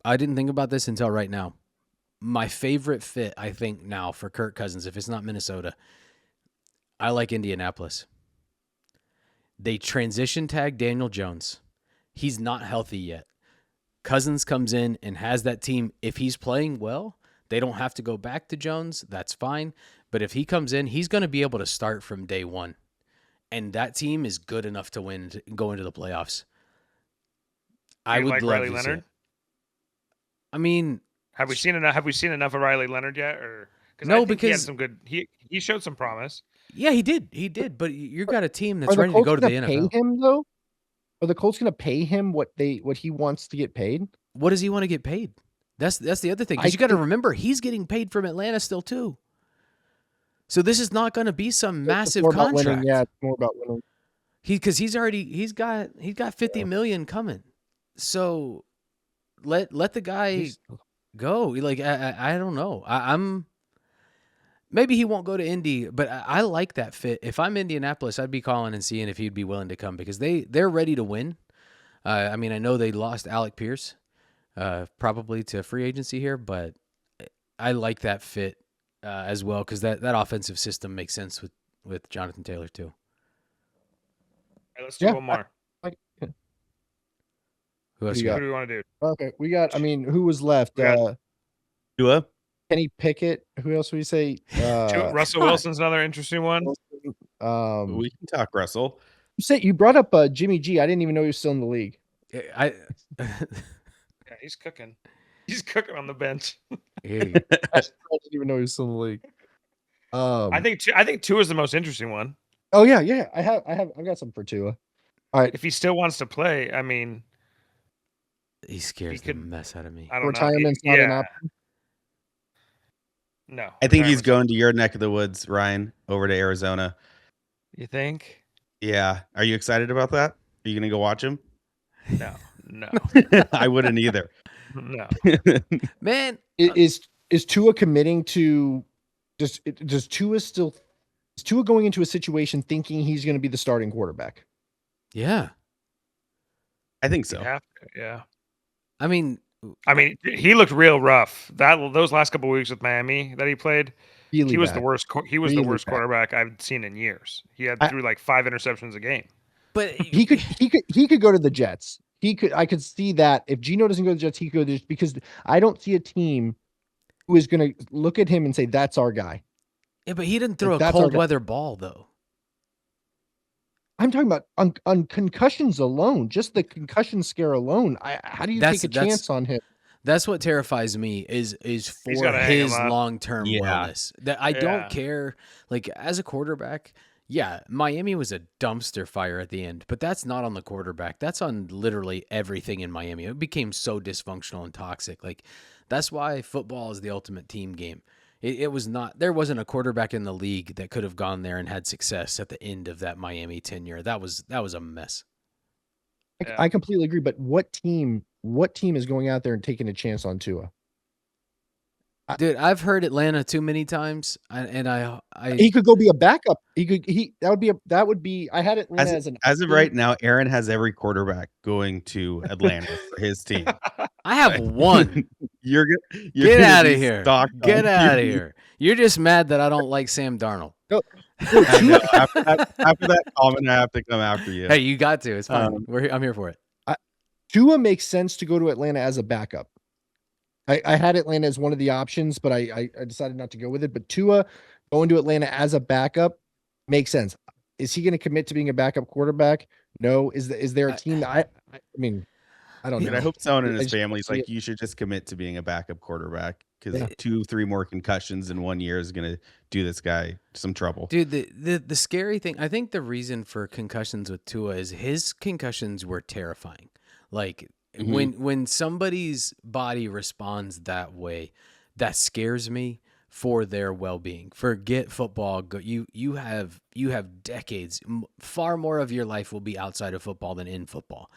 I didn't think about this until right now. My favorite fit, I think, now for Kirk Cousins, if it's not Minnesota, I like Indianapolis. They transition tag Daniel Jones. He's not healthy yet. Cousins comes in and has that team. If he's playing well, they don't have to go back to Jones. That's fine. But if he comes in, he's going to be able to start from day one. And that team is good enough to win and go into the playoffs. I would love Riley to see Leonard? it. I mean, have we seen enough of Riley Leonard yet? Or no, I think he had because some good. He showed some promise. Yeah, he did. But you got a team that's Are the ready to Colts go to the gonna NFL. pay him though? Are the Colts going to pay him what he wants to get paid? What does he want to get paid? That's the other thing. Because you got to remember, he's getting paid from Atlanta still too. So this is not going to be some massive contract. Winning. Yeah, it's more about winning. Because he's got $50 million coming. So let the guy go. Like I don't know. I'm maybe he won't go to Indy, but I like that fit. If I'm Indianapolis, I'd be calling and seeing if he'd be willing to come because they're ready to win. I mean, I know they lost Alec Pierce, probably to free agency here, but I like that fit as well because that offensive system makes sense with Jonathan Taylor too. All right, let's do one more. Who else? Who do we want to do? Okay, we got. I mean, who was left? Tua? Kenny Pickett. Who else would you say? Russell Wilson's another interesting one. We can talk Russell. You brought up Jimmy G. I didn't even know he was still in the league. Yeah, he's cooking. He's cooking on the bench. I didn't even know he was still in the league. I think Tua is the most interesting one. Oh yeah. I've got some for Tua. All right. If he still wants to play, I mean, he scares the mess out of me. I don't Retirement's know. not an option. No, I think he's going to your neck of the woods, Ryan, over to Arizona. You think? Yeah. Are you excited about that? Are you going to go watch him? No. I wouldn't either. No. Man, is Tua committing to? Is Tua going into a situation thinking he's going to be the starting quarterback? Yeah, I think so. Yeah. I mean, he looked real rough. Those last couple of weeks with Miami that he played, really he was bad. the worst. He was really the worst bad. quarterback I've seen in years. He threw like 5 interceptions a game. But he could go to the Jets. I could see that if Geno doesn't go to the Jets, he could go because I don't see a team who is going to look at him and say that's our guy. Yeah, but he didn't throw Like, a that's our cold guy. weather ball though. I'm talking about on concussions alone, just the concussion scare alone. How do you take a chance on him? That's what terrifies me is for gotta hang him his up. long-term Yeah. wellness. That I don't care. Like as a quarterback, Yeah, Miami was a dumpster fire at the end, but that's not on the quarterback. That's on literally everything in Miami. It became so dysfunctional and toxic. Like, that's why football is the ultimate team game. It was not, there wasn't a quarterback in the league that could have gone there and had success at the end of that Miami tenure. That was a mess. Yeah. I completely agree. But what team is going out there and taking a chance on Tua? Dude, I've heard Atlanta too many times, He could go be a backup. That would be. I had Atlanta as an As of right now, Aaron has every quarterback going to Atlanta for his team. I have one. You're Get gonna out be of here. stocked Get on out of QB. here. You're just mad that I don't like Sam Darnold. I know. After that comment, I have to come after you. Hey, you got to. It's fine. I'm here for it. Tua makes sense to go to Atlanta as a backup. I had Atlanta as one of the options, but I decided not to go with it. But Tua going to Atlanta as a backup makes sense. Is he going to commit to being a backup quarterback? No. Is there a team that I mean, I don't know. Dude, I hope someone in I his just family's don't see like, you should just commit to being a backup quarterback because Yeah. 2-3 more concussions in 1 year is gonna do this guy some trouble. Dude, the scary thing, I think the reason for concussions with Tua is his concussions were terrifying. Like when somebody's body responds that way, that scares me for their well-being. Forget football. You have decades. Far more of your life will be outside of football than in football.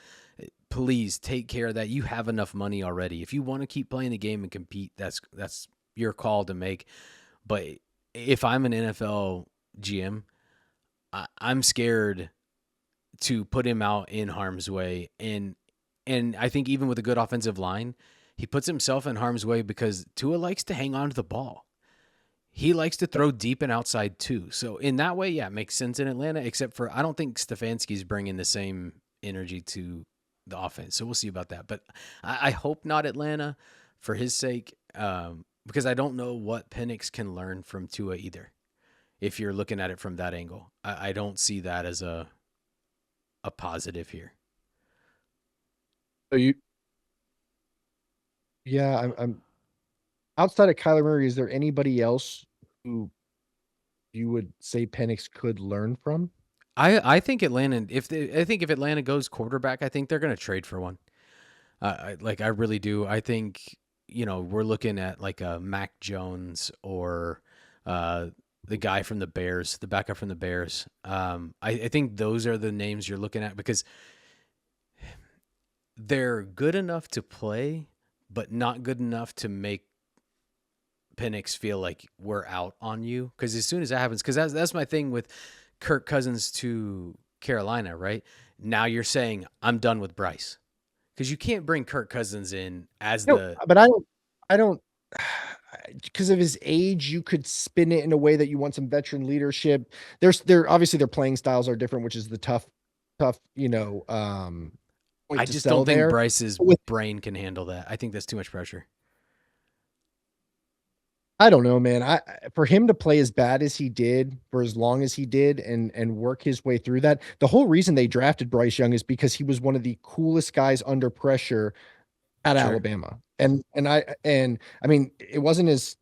Please take care of that. You have enough money already. If you want to keep playing the game and compete, that's your call to make. But if I'm an NFL GM, I'm scared to put him out in harm's way. And I think even with a good offensive line, he puts himself in harm's way because Tua likes to hang on to the ball. He likes to throw deep and outside too. So in that way, yeah, it makes sense in Atlanta, except for I don't think Stefanski's bringing the same energy to the offense. So we'll see about that. But I hope not Atlanta for his sake, because I don't know what Penix can learn from Tua either. If you're looking at it from that angle, I don't see that as a positive here. So I'm outside of Kyler Murray. Is there anybody else who you would say Penix could learn from? I think Atlanta. If Atlanta goes quarterback, I think they're going to trade for one. I really do. I think we're looking at like a Mac Jones or the guy from the Bears, the backup from the Bears. I think those are the names you're looking at because they're good enough to play, but not good enough to make Penix feel like we're out on you. Because as soon as that happens, because that's my thing with Kirk Cousins to Carolina, right? Now you're saying I'm done with Bryce because you can't bring Kirk Cousins in as But I don't because of his age, you could spin it in a way that you want some veteran leadership. Obviously their playing styles are different, which is the tough, point I to just sell don't think there. Bryce's brain can handle that. I think that's too much pressure. I don't know, man. For him to play as bad as he did for as long as he did and work his way through that, the whole reason they drafted Bryce Young is because he was one of the coolest guys under pressure at Sure. Alabama. And I mean, it wasn't his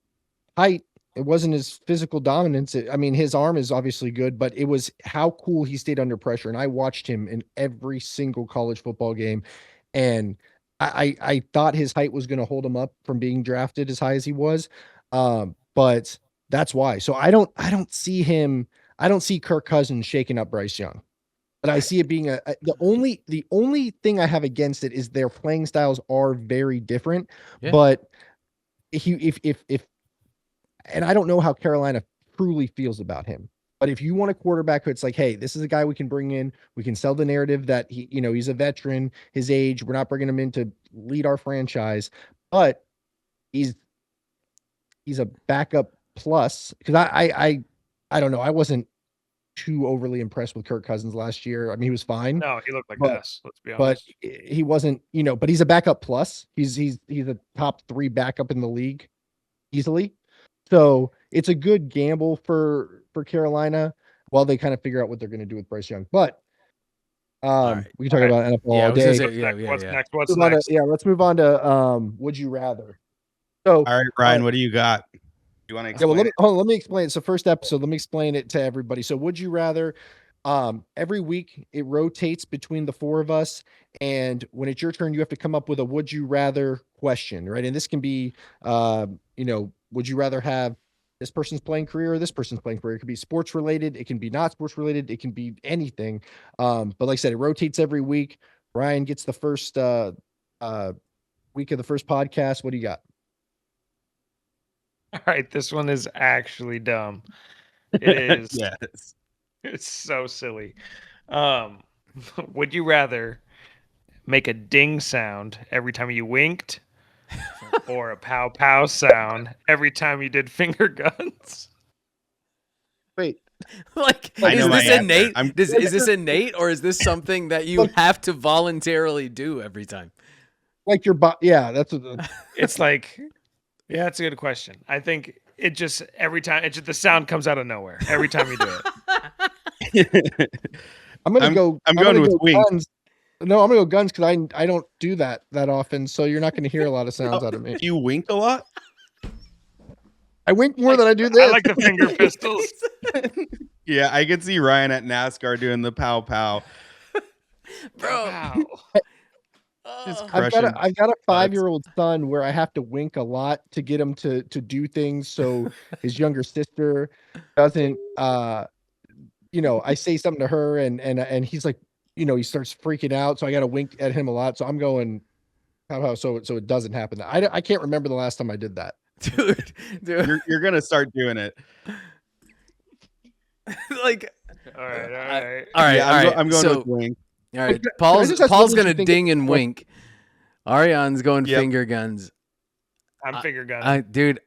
height, it wasn't his physical dominance. I mean, his arm is obviously good, but it was how cool he stayed under pressure. And I watched him in every single college football game, and I thought his height was going to hold him up from being drafted as high as he was. But that's why. So I don't see him. I don't see Kirk Cousins shaking up Bryce Young. But I see it being the only thing I have against it is their playing styles are very different. Yeah. But if and I don't know how Carolina truly feels about him. But if you want a quarterback who it's like, hey, this is a guy we can bring in, we can sell the narrative that he's a veteran, his age, we're not bringing him in to lead our franchise, but he's a backup plus. Because I don't know, I wasn't too overly impressed with Kirk Cousins last year. I mean, he was fine. No, he looked like But- this. Let's be honest. But he wasn't, but he's a backup plus. He's a top 3 backup in the league easily. So it's a good gamble for Carolina while they kind of figure out what they're going to do with Bryce Young. But right. we can talk about NFL Yeah, I all was gonna day. say- What's yeah. next? What's Move on to- next? let's move on to would you rather. So All right, Ryan, what do you got? You want to Yeah, well, explain? let me explain. It's the first episode. Let me explain it to everybody. So, would you rather? Every week it rotates between the four of us, and when it's your turn, you have to come up with a "would you rather" question, right? And this can be, would you rather have this person's playing career or this person's playing career? It could be sports related. It can be not sports related. It can be anything. But like I said, it rotates every week. Ryan gets the first week of the first podcast. What do you got? All right, this one is actually dumb. It is. Yes. It's so silly. Um, would you rather make a ding sound every time you winked, or a pow pow sound every time you did finger guns? Wait, Like, I is know my this answer. innate? I'm- Is this innate, or is this something that you have to voluntarily do every time? like your bot? Yeah, that's what. It's like, yeah, that's a good question. I think it just every time the sound comes out of nowhere every time you do it. I'm gonna I'm- go. I'm gonna going with go wink. guns. No, I'm gonna go guns because I don't do that often, so you're not gonna hear a lot of sounds out of me. Do you wink a lot? I wink more than I do I this. like the finger pistols. Yeah, I could see Ryan at NASCAR doing the pow pow. Bro. Wow. Just Oh. I've got crushing. I've got a 5-year-old son where I have to wink a lot to get him to do things so his younger sister doesn't I say something to her and he's like, he starts freaking out, so I got to wink at him a lot. So I'm going how so it doesn't happen. I can't remember the last time I did that. dude. You're gonna start doing it. Like, All right, all I- right. all right, Yeah, all right. I'm going So, with wink. all right, I Paul's just ask Paul's what you gonna think ding and what- wink. Aryon's going Yep. finger guns. I'm finger gunning. Dude,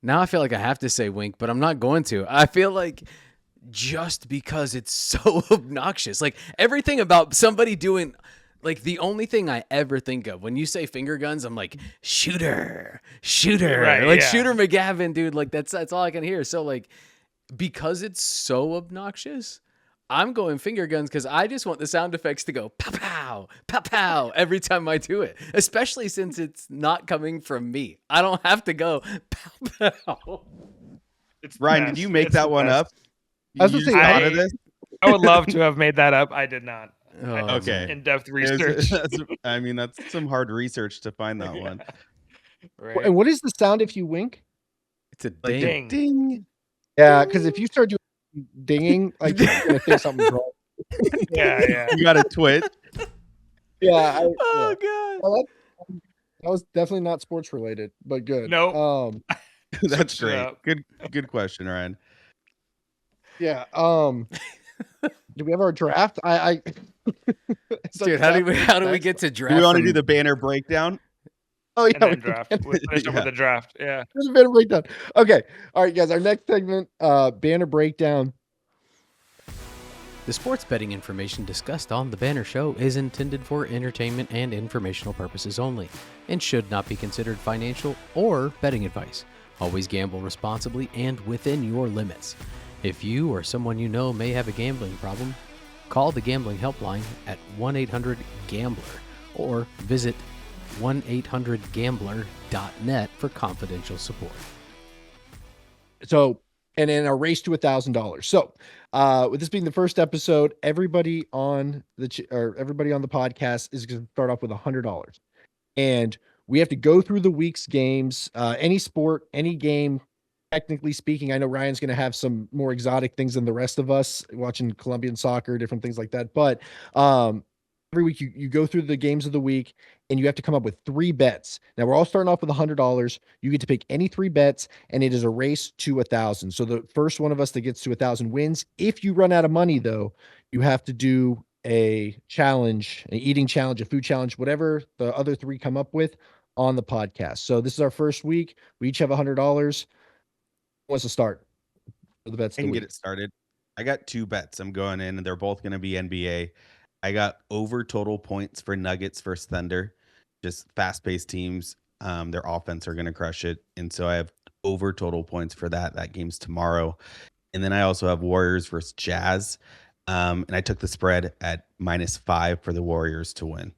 now I feel like I have to say wink, but I'm not going to. I feel like just because it's so obnoxious. Like everything about somebody doing, like the only thing I ever think of when you say finger guns, I'm like shooter, Right, like yeah. Shooter McGavin, dude. Like that's all I can hear. So like because it's so obnoxious, I'm going finger guns because I just want the sound effects to go pow pow every time I do it. Especially since it's not coming from me. I don't have to go pow pow. It's the Ryan, best. did you make It's the that one best. up? I was You gonna just say, thought of I- this? I would love to have made that up. I did not. Oh, I did some Okay. in-depth It was- research. that's some hard research to find that one. Right. And what is the sound if you wink? It's a Like ding. a ding. Yeah, because if you start doing dinging, like you're gonna think something's wrong. Yeah, yeah. You got a twitch. Yeah. Oh god. Well, that was definitely not sports related, but good. Nope. That's Switch it great. up. Good question, Ryan. Yeah. Do we have our draft? I Is our Dude, how do draft we next? get to Do draft? we want to from- do the banner breakdown? Oh yeah, And then we draft. can- Let's finish up with Yeah. the draft. Yeah. There's a banner breakdown. Okay. All right, guys. Our next segment, banner breakdown. The sports betting information discussed on the Banner Show is intended for entertainment and informational purposes only and should not be considered financial or betting advice. Always gamble responsibly and within your limits. If you or someone you know may have a gambling problem, call the gambling helpline at 1-800-GAMBLER or visit 1-800-GAMBLER.net for confidential support. So, and in a race to $1,000. So, with this being the first episode, everybody on the podcast is going to start off with $100, and we have to go through the week's games. Any sport, any game. Technically speaking, I know Ryan's going to have some more exotic things than the rest of us watching Colombian soccer, different things like that. But every week you go through the games of the week and you have to come up with 3 bets. Now we're all starting off with $100. You get to pick any 3 bets, and it is a race to 1,000. So the first one of us that gets to 1,000 wins. If you run out of money, though, you have to do a challenge, an eating challenge, a food challenge, whatever the other 3 come up with on the podcast. So this is our first week. We each have $100. Who wants to start for the bets? I of the can get week? it started. I got 2 bets I'm going in, and they're both going to be NBA. I got over total points for Nuggets versus Thunder, just fast-paced teams. Their offense are going to crush it, and so I have over total points for that. That game's tomorrow, and then I also have Warriors versus Jazz, and I took the spread at -5 for the Warriors to win.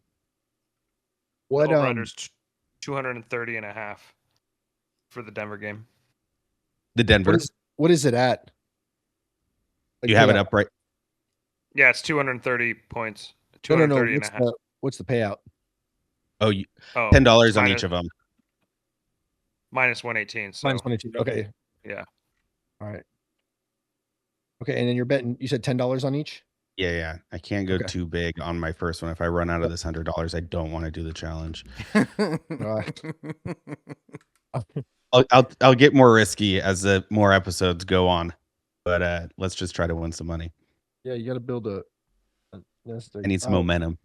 What Over-under's 230 and a half for the Denver game. The Denver. What is it at? Like You have it payout? up right. Yeah, it's 230 points. No, 230 and a half. What's the payout? Oh, Oh, $10 on minus- each of them. minus 118. So Minus 118. Okay. yeah. All right. Okay, and then you're betting. You said $10 on each. Yeah. I can't go Okay. too big on my first one. If I run out of this $100, I don't want to do the challenge. All right. I'll get more risky as the more episodes go on, but let's just try to win some money. Yeah, you got to build a nest egg. I need some momentum.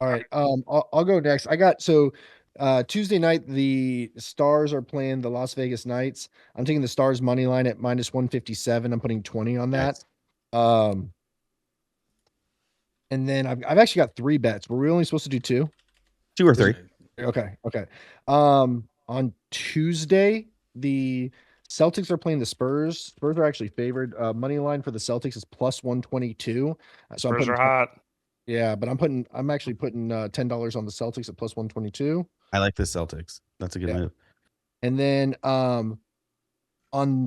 All right. I'll go next. Tuesday night the Stars are playing the Las Vegas Knights. I'm taking the Stars money line at minus 157. I'm putting 20 on that. Nice. And then I've actually got 3 bets. Were we only supposed to do 2? 2 or 3. Okay. On Tuesday, the Celtics are playing the Spurs. Spurs are actually favored. Money line for the Celtics is plus 122. So Spurs are hot. Yeah, but I'm actually putting $10 on the Celtics at plus 122. I like the Celtics. That's a good move. And then on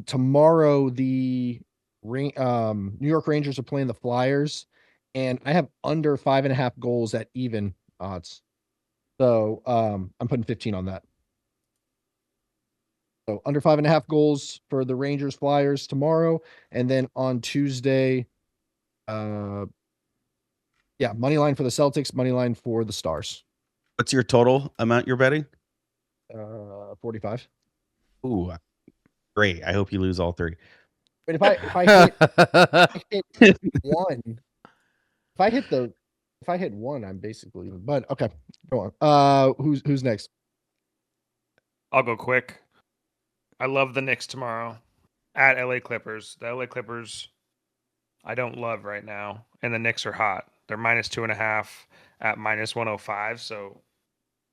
tomorrow, the New York Rangers are playing the Flyers, and I have under 5.5 goals at even odds. So I'm putting 15 on that. So under 5.5 goals for the Rangers Flyers tomorrow, and then on Tuesday, money line for the Celtics, money line for the Stars. What's your total amount you're betting? 45. Ooh, great. I hope you lose all 3. But if I hit one, if I hit one, I'm basically even. But okay, go on. Who's next? I'll go quick. I love the Knicks tomorrow at LA Clippers. The LA Clippers, I don't love right now, and the Knicks are hot. They're minus 2.5 at minus 105, so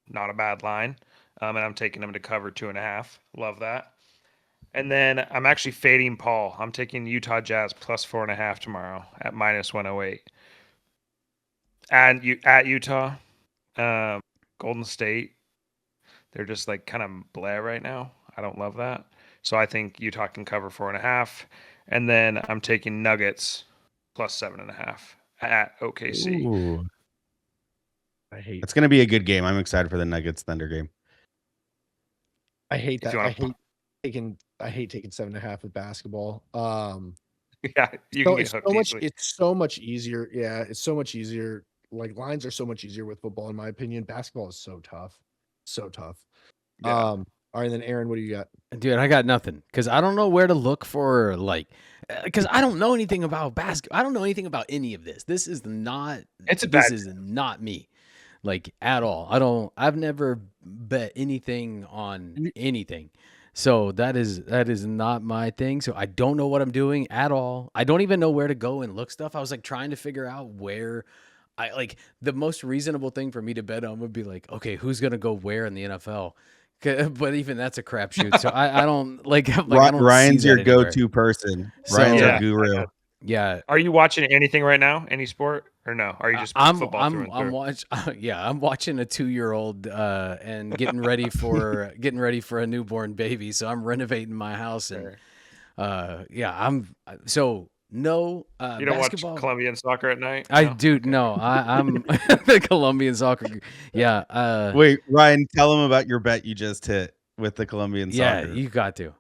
not a bad line. And I'm taking them to cover 2.5. Love that. And then I'm actually fading Paul. I'm taking Utah Jazz plus 4.5 tomorrow at minus 108. And at Utah, Golden State, they're just like kind of bleh right now. I don't love that. So I think Utah can cover 4.5. And then I'm taking Nuggets plus 7.5 at OKC. Ooh. I hate. It's going to be a good game. I'm excited for the Nuggets Thunder game. I hate that. I hate taking 7.5 with basketball. Yeah, you can get hooked easily. It's so much easier. Yeah, it's so much easier. Like lines are so much easier with football, in my opinion. Basketball is so tough. So tough. Yeah. All right, then Aaron, what do you got? Dude, I got nothing because I don't know where to look for because I don't know anything about basketball. I don't know anything about any of this. This is not me, like at all. I've never bet anything on anything. So that is not my thing. So I don't know what I'm doing at all. I don't even know where to go and look stuff. I was like trying to figure out where the most reasonable thing for me to bet on would be like, okay, who's going to go where in the NFL? But even that's a crapshoot. So I don't like. I don't Ryan's see your that anywhere. go-to person. So- Ryan's Yeah. our guru. Yeah. Are you watching anything right now? Any sport or no? Are you just football through and through? I'm watching a 2-year-old and getting ready for a newborn baby. So I'm renovating my house and no You don't basketball. watch Colombian soccer at night? I No? do. No, I'm the Colombian soccer. Yeah. Wait, Ryan, tell him about your bet you just hit with the Colombian Yeah, soccer. you got to.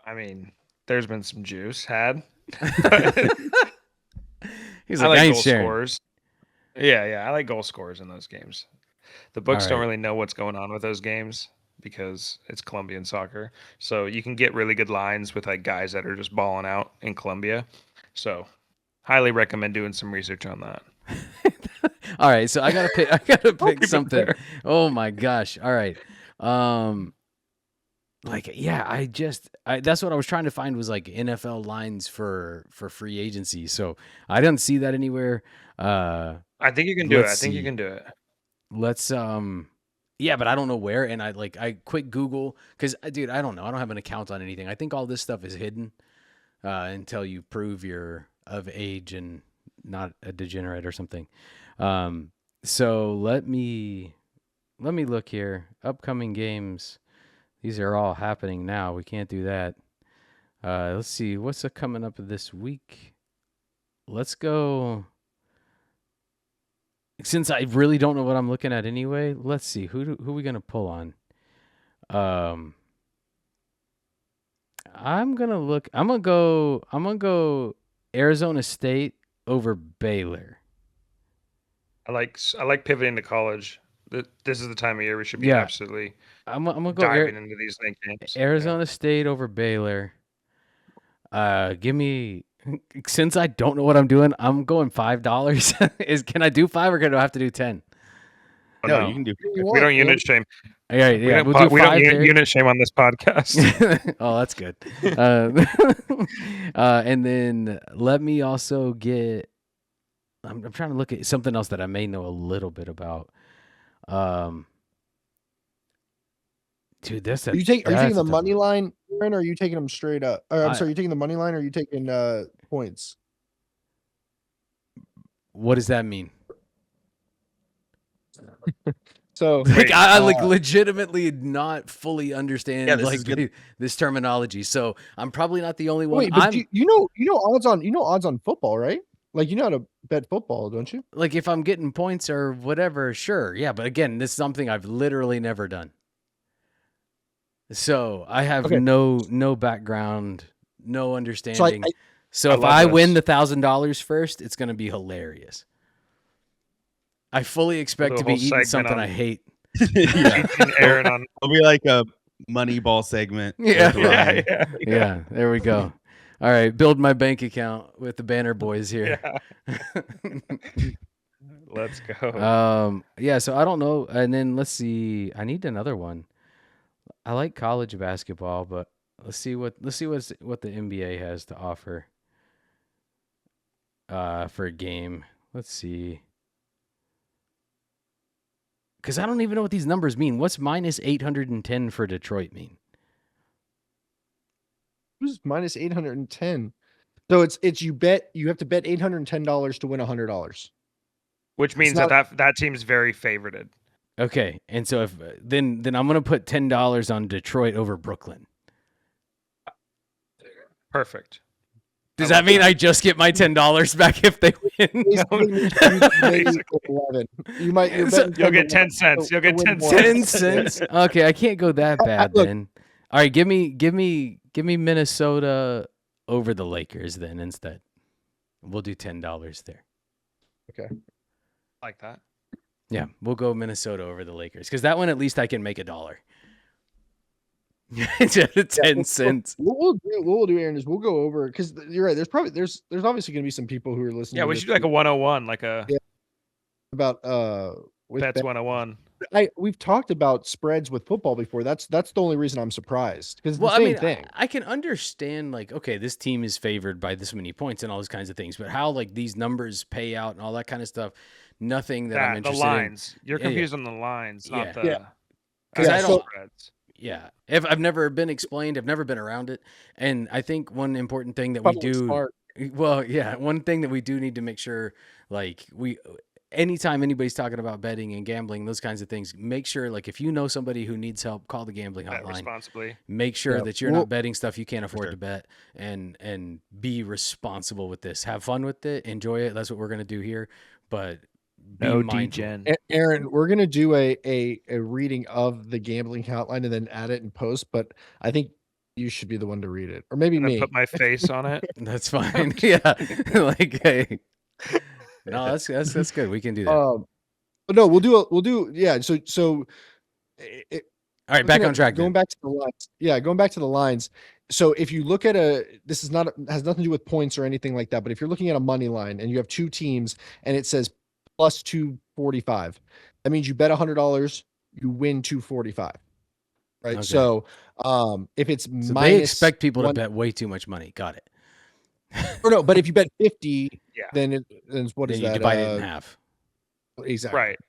I mean, there's been some juice had. He's I like, I like ain't goal sharing. scorers. Yeah, I like goal scorers in those games. The books All don't right. really know what's going on with those games because it's Colombian soccer. So you can get really good lines with like guys that are just balling out in Colombia. So highly recommend doing some research on that. All right, so I gotta pick. I gotta pick keep it something. fair. Oh my gosh! All right, that's what I was trying to find was like NFL lines for free agency. So I didn't see that anywhere. I think you can do it. I Let's think you see. can do it. Let's but I don't know where. And I quick Google because dude, I don't know. I don't have an account on anything. I think all this stuff is hidden until you prove you're of age and not a degenerate or something. So let me look here. Upcoming games These are all happening now. We can't do that. Let's see. What's coming up this week? Let's go. Since I really don't know what I'm looking at anyway, let's see. Who are we gonna pull on? I'm gonna go Arizona State over Baylor. I like pivoting to college. This is the time of year we should be Yeah. absolutely I'm gonna go diving into these games. Arizona State over Baylor. Give me, since I don't know what I'm doing, I'm going $5. Can I do 5 or do I have to do 10? Oh, No, no. you can do. We don't unit shame. All right, yeah, we we'll do we don't 5 there. unit shame on this podcast. Oh, that's good. And then let me also get. I'm trying to look at something else that I may know a little bit about. Dude, that's a. Are you taking that's the a tough money one. line, Aaron, or are you taking them straight up? I'm sorry, you taking the money line, or are you taking points? What does that mean? So Like I like legitimately not fully understand this is good. this terminology. So I'm probably not the only one. wait, but you know odds on football, right? Like you know how to bet football, don't you? Like if I'm getting points or whatever, sure, yeah. But again, this is something I've literally never done. So I have Okay. no background, no understanding. So if love I this. win the $1,000 first, it's gonna be hilarious. I fully expect The to be whole eating segment something on- I hate. Yeah, Teaching Aaron on. it'll be like a Moneyball segment. Yeah. with Ryan. Yeah, there we go. All right, build my bank account with the Banner Boys here. Let's go. Yeah, so I don't know. And then let's see. I need another one. I like college basketball, but let's see what the NBA has to offer. For a game. Let's see. Because I don't even know what these numbers mean. What's minus 810 for Detroit mean? Who's minus 810? So it's you have to bet $810 to win $100. Which means not- that team's very favorited. Okay, and so if then I'm gonna put $10 on Detroit over Brooklyn. Perfect. Does that mean I just get my $10 back if they win? Basically, 11. You might. You're So- betting You'll get 10 10 cents. You'll get win 10 more. 10 cents. Okay, I can't go that bad look. then. All right, give me Minnesota over the Lakers then instead. We'll do $10 there. Like that. Yeah, we'll go Minnesota over the Lakers because that one at least I can make $1 instead of 10 cents. What we'll do, Aaron, is we'll go over because you're right. There's obviously going to be some people who are listening. Yeah, to we this should do like a 101, like a about with bets bet- 101. We've talked about spreads with football before. That's the only reason I'm surprised because it's Well, the I same mean, thing. I can understand like, okay, this team is favored by this many points and all those kinds of things, but how like these numbers pay out and all that kind of stuff, nothing that I'm The interested in. lines. You're Yeah, confused on the lines, not the Yeah. 'Cause I don't- spreads. Yeah, if I've never been explained, I've never been around it, and I think one important thing that we Probably do, smart. well, yeah, one thing that we do need to make sure, like anytime anybody's talking about betting and gambling, those kinds of things, make sure like if you know somebody who needs help, call the gambling Bet hotline. responsibly. Make sure Yeah. that you're Well- not betting stuff you can't afford sure. to bet, and be responsible with this. Have fun with it, enjoy it. That's what we're gonna do here, but be mindful. Aaron, we're gonna do a reading of the gambling hotline and then add it in post. But I think you should be the one to read it, or maybe And then me. put my face on it. That's fine. Yeah, like hey, no, that's good. We can do that. But no, we'll do yeah. So it, All right, back on track. Going Then. back to the lines. Yeah, going back to the lines. So if you look at this is not has nothing to do with points or anything like that. But if you're looking at a money line and you have two teams and it says plus 245, that means you bet $100, you win 245. Right. Okay. So if it's So minus they expect people one- to bet way too much money. Got it. or no, but if you bet 50, Yeah. then then what Then is you that? divide it in half. Exactly. Right.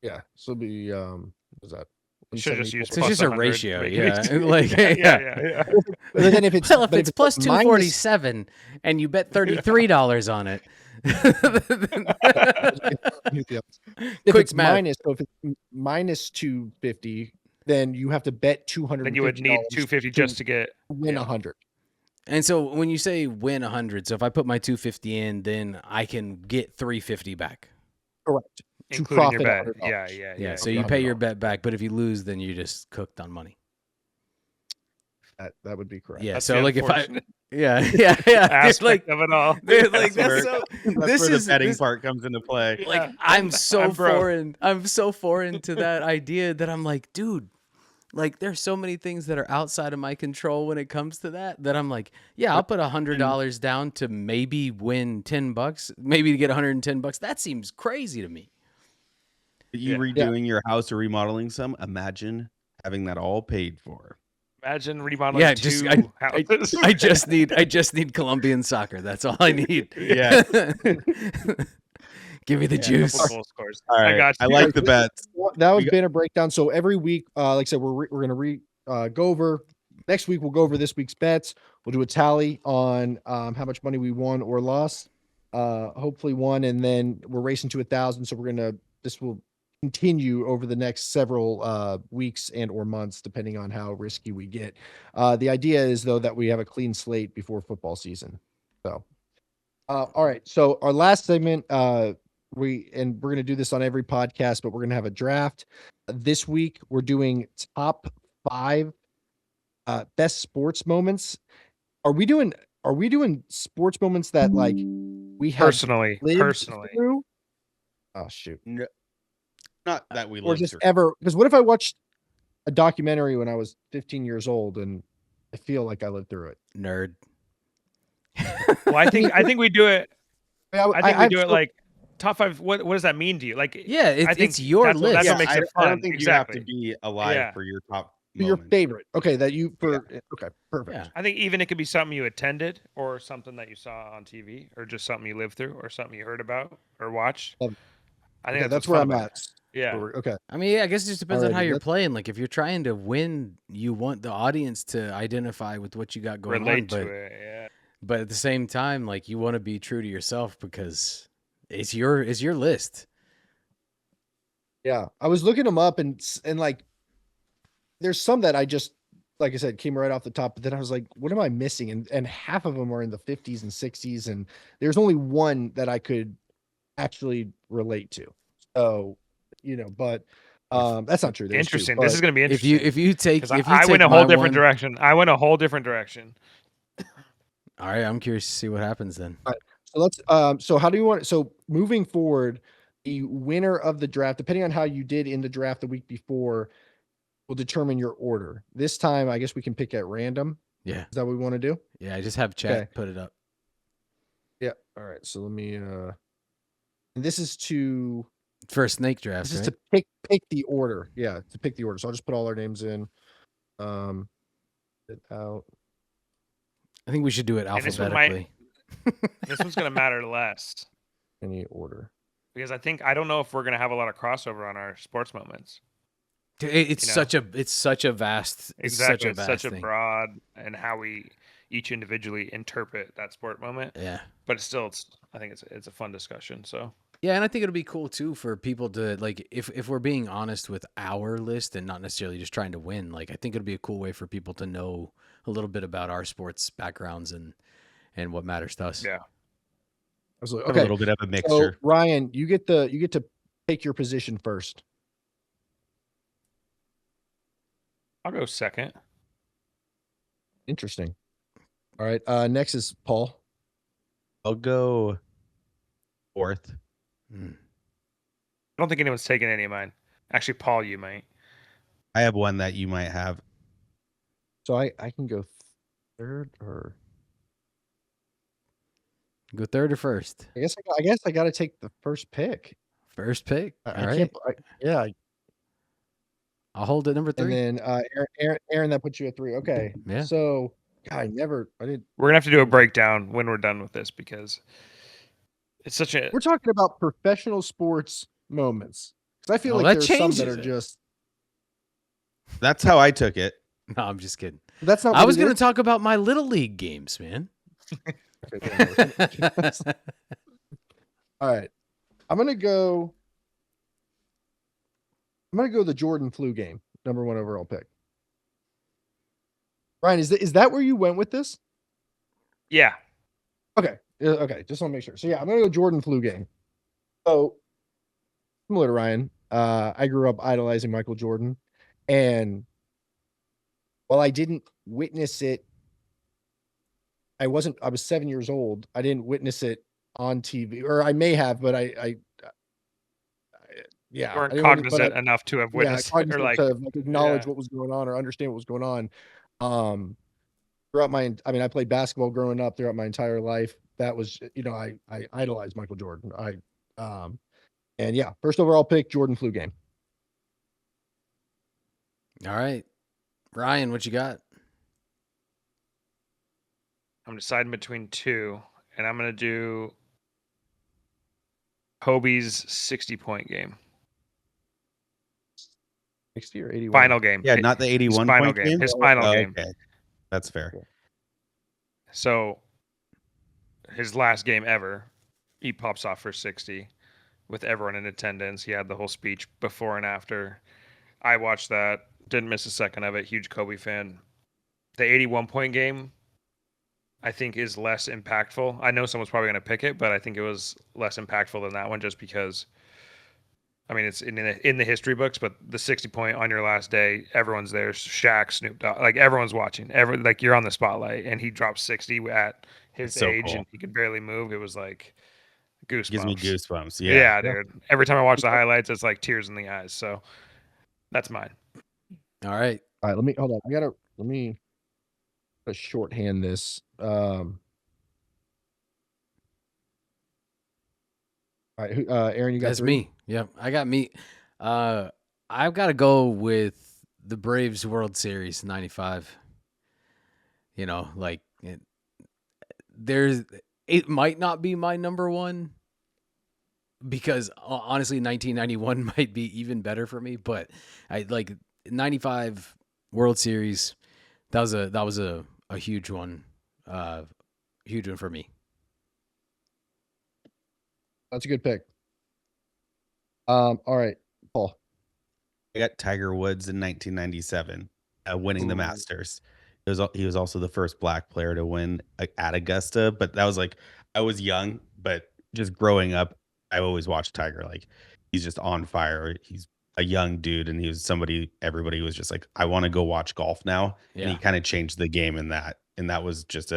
Yeah. So it'll be what is that? Should just use So it's just a 100, ratio, make- yeah. make- Like, yeah. But then if it's Well, if but it's plus minus- 247 and you bet $33 on it, if quick it's math. minus, so if it's minus 250, then you have to bet $250. Then you would need 250 just to get win yeah. 100. And so when you say win 100, so if I put my 250 in, then I can get 350 back. Correct. Including your profit bet. $100. Yeah. So you pay your bet back, but if you lose, then you're just cooked on money. That would be correct. Yeah. That's so the like if I, unfortunate yeah. aspect Like, of it all. dude, like That's that's so. That's This where is the betting this, part comes into play. like Yeah. I'm so I'm broke. foreign. I'm so foreign to that idea that I'm like, dude. Like there's so many things that are outside of my control when it comes to that I'm like, yeah, I'll put $100 down to maybe win $10, maybe to get $110. That seems crazy to me. You redoing your house or remodeling some? Imagine having that all paid for. Imagine remodeling Yeah, two I houses. I just need Colombian soccer. That's all I need. Yeah. Give me the A juice. couple goal scores. All right. I got I you. like the bets. That was We got- been a breakdown. So every week, like I said, we're going to go over. Next week, we'll go over this week's bets. We'll do a tally on how much money we won or lost. Hopefully won, and then we're racing to 1,000. So this will continue over the next several weeks and or months, depending on how risky we get. The idea is though that we have a clean slate before football season. So, all right. So our last segment, we're going to do this on every podcast, but we're going to have a draft. This week we're doing top 5 best sports moments. Are we doing sports moments that like we have Personally. through? Oh shoot. No, not that we Or live just through. ever, because what if I watched a documentary when I was 15 years old and I feel like I lived through it? Nerd. Well, I think we do it. I think we do it still- like top 5. What does that mean to you? Like, Yeah, I think it's your that's what list. makes it I fun. don't think Exactly. you have to be alive Yeah. for your top your moment. favorite. Okay, okay, perfect. Yeah. I think even it could be something you attended or something that you saw on TV or just something you lived through or something you heard about or watched. Love I think Okay, that's what's where fun I'm about at. it. Yeah. Okay. I mean, yeah, I guess it just depends on how Alrighty, you're let's- playing. Like if you're trying to win, you want the audience to identify with what you got going on. Relate But to it. Yeah. but at the same time, like you want to be true to yourself because it's your list. Yeah, I was looking them up and like, there's some that I just, like I said, came right off the top. But then I was like, what am I missing? And half of them are in the 50s and 60s, and there's only one that I could actually relate to. So, but that's not true. There's two, Interesting. This is but going to be If interesting. you take 'Cause if you I take went a my whole different one- direction. I went a whole different direction. All right, I'm curious to see what happens then. So let's so how do you want it? So moving forward, the winner of the draft, depending on how you did in the draft the week before, will determine your order. This time, I guess we can pick at random. Yeah, Is that what we want to do? yeah. I just have chat Okay. put it up. Yeah. All right. So let me and this is to For a snake draft, this is right? to pick the order. Yeah, to pick the order. So I'll just put all our names in. It out. I think we should do it And this one might- alphabetically. This one's going to matter less Any order. because I don't know if we're going to have a lot of crossover on our sports moments. Dude, it's you know. such a vast Exactly. it's It's such such a thing. broad and how we each individually interpret that sport moment. Yeah. But I think it's a fun discussion. So Yeah, and I think it'll be cool too for people to like if we're being honest with our list and not necessarily just trying to win, like I think it'll be a cool way for people to know a little bit about our sports backgrounds and what matters to us. yeah. Absolutely. A Okay. little bit of a So mixture. Ryan, you get to take your position first. I'll go second. Interesting. All right. Next is Paul. I'll go fourth. Mm. I don't think anyone's taking any of mine. Actually, Paul, you might. I have one that you might have. So I can go third, or Go third or first? I guess I got to take the first pick. First pick. I All right. can't. Yeah. I'll hold it number 3. And then Aaron, that puts you at 3. Okay. Yeah. So God, I did. We're gonna have to do a breakdown when we're done with this because it's such a We're talking about professional sports moments, because I feel Well, like that there's some that changes are it. just. That's how I took it. No, I'm just kidding. That's not. I what was it going to is? talk about my little league games, man. Okay, all right. I'm gonna go the Jordan flu game. number one overall pick. Ryan, is that where you went with this? Yeah. Okay. Okay. Just want to make sure. So yeah, I'm gonna go Jordan flu game. So similar to Ryan, I grew up idolizing Michael Jordan, and while I didn't witness it, I was 7 years old. I didn't witness it on TV, or I may have, but yeah, You I weren't didn't witness, but cognizant enough to have yeah, witnessed it, or cognizant like, to like acknowledge yeah. what was going on or understand what was going on. Throughout I played basketball growing up throughout my entire life. That was, I idolized Michael Jordan. And yeah, first overall pick, Jordan flu game. All right. Ryan, what you got? I'm deciding between two, and I'm gonna do Kobe's 60-point game. 60 or 81? Final game. Yeah, not the His 81 final point game. game. His final Oh, game. okay, that's fair. So his last game ever, he pops off for 60 with everyone in attendance. He had the whole speech before and after. I watched that. Didn't miss a second of it. Huge Kobe fan. The 81-point game, I think, is less impactful. I know someone's probably going to pick it, but I think it was less impactful than that one just because, I mean, it's in the history books, but the 60-point on your last day, everyone's there. Shaq, Snoop Dogg, like everyone's watching. Like you're on the spotlight, and he dropped 60 at his It's so age, cool. and he could barely move. It was like goosebumps. Gives me goosebumps. Yeah, Yeah. dude. Every time I watch the highlights, it's like tears in the eyes. So that's mine. All right. All right, hold on. Let me shorthand this. All right, Aaron, you got That's three? me. Yep. I got me. I've got to go with the Braves World Series 95. You know, like it might not be my number one because honestly 1991 might be even better for me, but I like 95 World Series. That was a huge one. Huge one for me. That's a good pick. All right, Paul. I got Tiger Woods in 1997, winning the Ooh. Masters. He was also the first black player to win at Augusta, but that was like I was young, but just growing up, I always watched Tiger. Like he's just on fire. He's a young dude, and he was somebody everybody was just like, I want to go watch golf now. And Yeah. he kind of changed the game in that, and that was just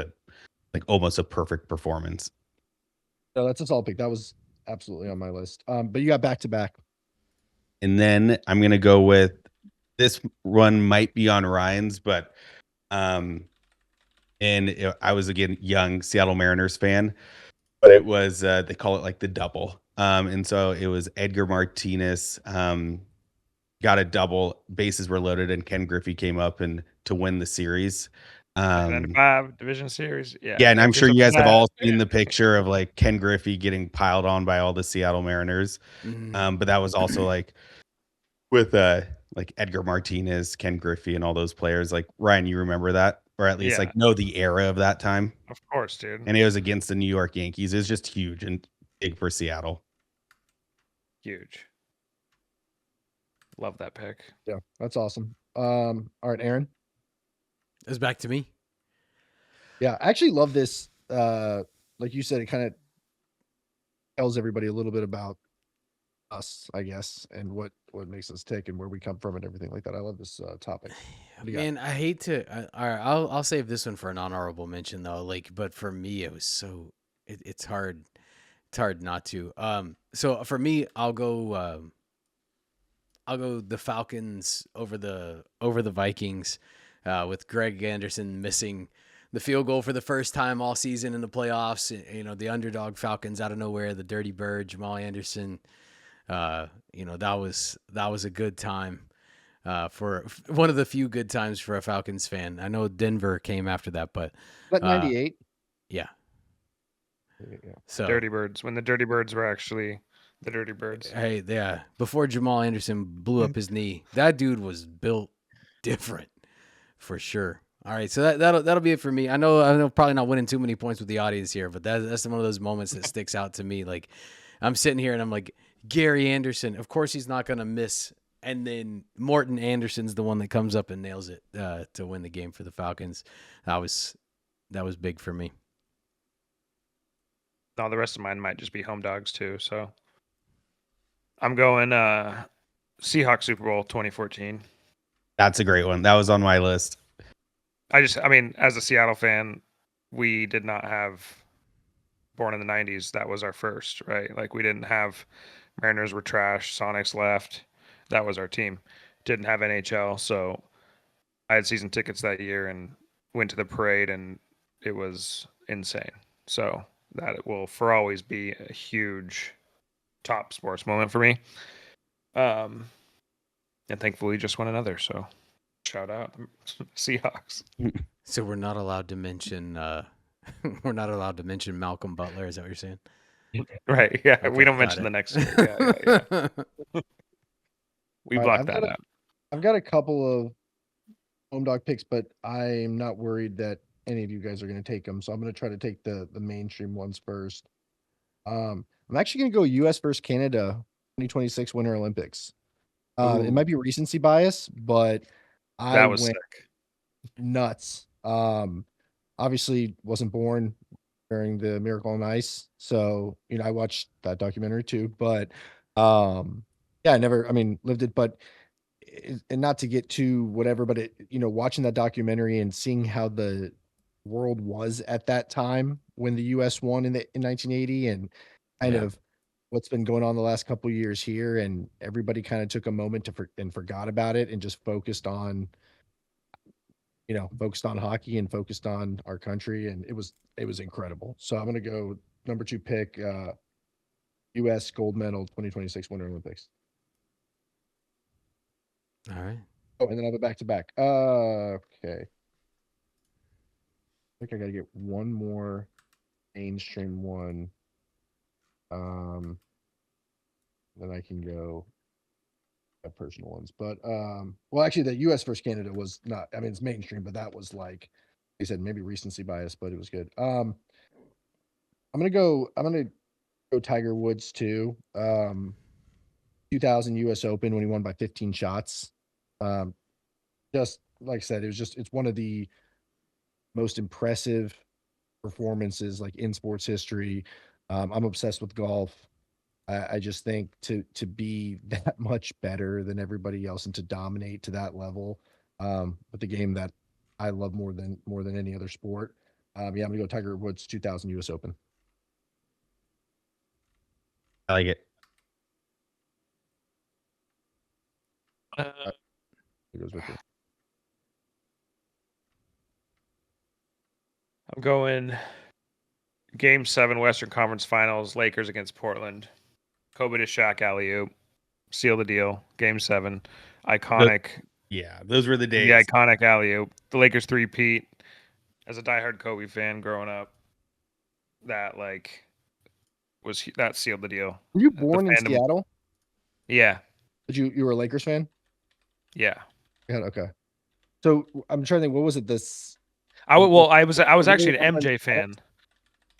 almost a perfect performance. No, that's a solid pick. That was absolutely on my list. But you got back to back. And then I'm gonna go with this one might be on Ryan's, but I was again young Seattle Mariners fan, but it was they call it like the double. And so it was Edgar Martinez got a double, bases were loaded, and Ken Griffey came up and to win the series. 95 division series. Yeah. Yeah, and I'm sure you guys have all seen the Yeah. picture of like Ken Griffey getting piled on by all the Seattle Mariners. Mhm. But that was also like with like Edgar Martinez, Ken Griffey, and all those players. Like Ryan, you remember that, or at least Yeah. like know the era of that time. Of course, dude. And it was against the New York Yankees. It was just huge and big for Seattle. Huge. Love that pick. Yeah, that's awesome. All right, Aaron. It's back to me. Yeah, I actually love this. Like you said, it kind of tells everybody a little bit about us, I guess, and what makes us tick and where we come from and everything like that. I love this topic. What do you got? Man, I hate to. All right, I'll save this one for an honorable mention though. Like, but for me, it was so. It's hard. It's hard not to. So for me, I'll go. I'll go the Falcons over the Vikings, with Greg Anderson missing the field goal for the first time all season in the playoffs. You know, the underdog Falcons out of nowhere, the Dirty Bird, Jamal Anderson. You know, that was a good time. For one of the few good times for a Falcons fan. I know Denver came after that, but That 98. yeah. Yeah. So Dirty Birds. When the Dirty Birds were actually the Dirty Birds. hey, yeah. Before Jamal Anderson blew up his knee, that dude was built different for sure. All right, so that'll be it for me. I know probably not winning too many points with the audience here, but that's one of those moments that sticks out to me. Like I'm sitting here and I'm like, Gary Anderson, of course he's not gonna miss And then Morton Anderson's the one that comes up and nails it to win the game for the Falcons. That was big for me. No, the rest of mine might just be home dogs too. So I'm going Seahawks Super Bowl 2014. That's a great one. That was on my list. I mean, as a Seattle fan, we did not have born in the 90s. That was our first, right? Like we didn't have Mariners were trash, Sonics left. That was our team. Didn't have NHL, so I had season tickets that year and went to the parade, and it was insane. So that will for always be a huge top sports moment for me. And thankfully just won another. So shout out Seahawks. So we're not allowed to mention Malcolm Butler. Is that what you're saying? Right. Yeah. Okay, we don't got mention it. the next year. Yeah. We All right, blocked that out. I've got a couple of home dog picks, but I'm not worried that any of you guys are going to take them. So I'm going to try to take the mainstream ones first. I'm actually going to go U.S. versus Canada 2026 Winter Olympics. It might be recency bias, but I That was went sick. nuts. Obviously wasn't born during the Miracle on Ice, so I watched that documentary too. But yeah, I lived it, but and not to get too whatever, but watching that documentary and seeing how the world was at that time when the U.S. won in 1980, and kind Yeah. of what's been going on the last couple of years here, and everybody kind of took a moment and forgot about it and just focused on hockey and focused on our country, and it was incredible. So I'm gonna go number 2 pick, U.S. gold medal 2026 Winter Olympics. All right. Oh, and then I have a back to back. Okay. I think I gotta get one more mainstream one. Then I can go personal ones. But well, actually, the U.S. versus Canada was not. I mean, it's mainstream, but that was like you said, maybe recency bias, but it was good. I'm gonna go. Tiger Woods too. 2000 U.S. Open when he won by 15 shots. Um, just like I said, it's one of the most impressive performances like in sports history. I'm obsessed with golf. I just think to be that much better than everybody else and to dominate to that level, with the game that I love more than any other sport. Yeah, I'm gonna go Tiger Woods 2000 U.S. Open. I like it. It goes with you. I'm going Game 7 Western Conference Finals, Lakers against Portland. Kobe to Shaq alley-oop. Seal the deal. Game 7. Iconic. Yeah, those were the days. The iconic alley-oop. The Lakers three-peat. As a diehard Kobe fan growing up, that that sealed the deal. Were you born in Seattle? Yeah. Did you were a Lakers fan? Yeah. Yeah, okay. So I'm trying to think, what was it? I was actually an MJ fan.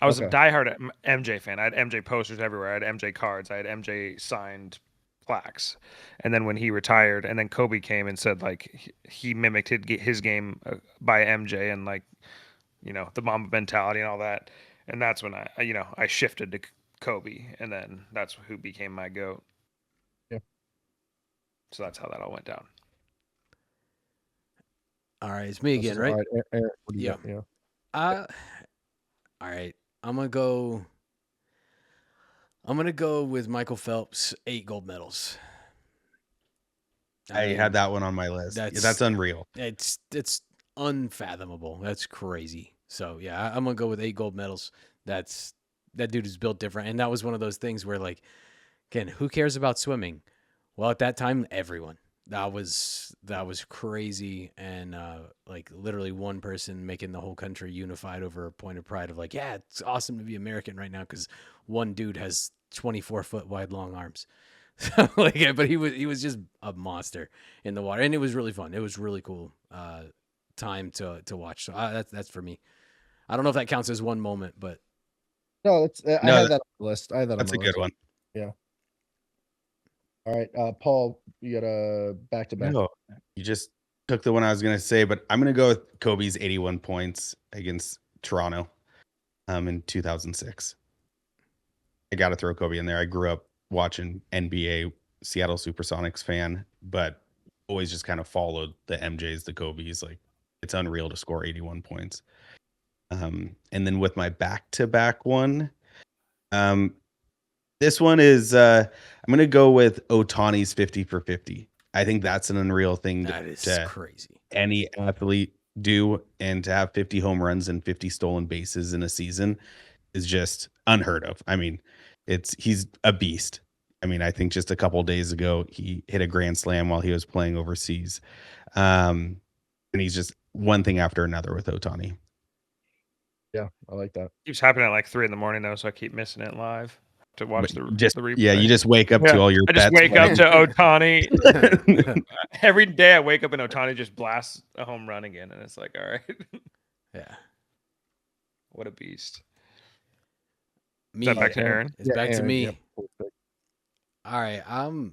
I was a Okay. diehard MJ fan. I had MJ posters everywhere. I had MJ cards. I had MJ signed plaques. And then when he retired, and then Kobe came and said he mimicked his game by MJ and the Mamba mentality and all that. And that's when I shifted to Kobe, and then that's who became my GOAT. Yeah. So that's how that all went down. All right, it's me again, right? All right, Aaron, what do you Yeah. got? Yeah. All right. I'm gonna go with Michael Phelps, 8 gold medals. I had that one on my list. That's unreal. It's unfathomable. That's crazy. So yeah, I'm gonna go with 8 gold medals. That dude is built different, and that was one of those things where again, who cares about swimming? Well, at that time, everyone. That was crazy, and literally one person making the whole country unified over a point of pride of yeah, it's awesome to be American right now because one dude has 24-foot wide long arms. So but he was just a monster in the water, and it was really fun. It was really cool time to watch. So that's for me. I don't know if that counts as one moment, but no, I had that on the list. That's a good one. Yeah. All right, Paul, you got a back-to-back. No, you just took the one I was going to say, but I'm going to go with Kobe's 81 points against Toronto in 2006. I got to throw Kobe in there. I grew up watching NBA, Seattle Supersonics fan, but always just kind of followed the MJs, the Kobe's. Like, it's unreal to score 81 points. And then with my back-to-back one, this one is I'm gonna go with Otani's 50 for 50. I think that's an unreal thing That is to crazy. any athlete do, and to have 50 home runs and 50 stolen bases in a season is just unheard of. I mean, he's a beast. I mean, I think just a couple days ago he hit a grand slam while he was playing overseas. And he's just one thing after another with Otani. Yeah, I like that. Keeps happening at like 3 a.m. though, so I keep missing it live to watch the replay. Yeah, you just wake up Yeah, to all your I just bets. wake up to Otani. Every day I wake up and Otani just blasts a home run again, and it's like, all right, Yeah. what a beast. Me. Is that back to Aaron? It's Yeah, back to Aaron, me. yep, perfect. All right.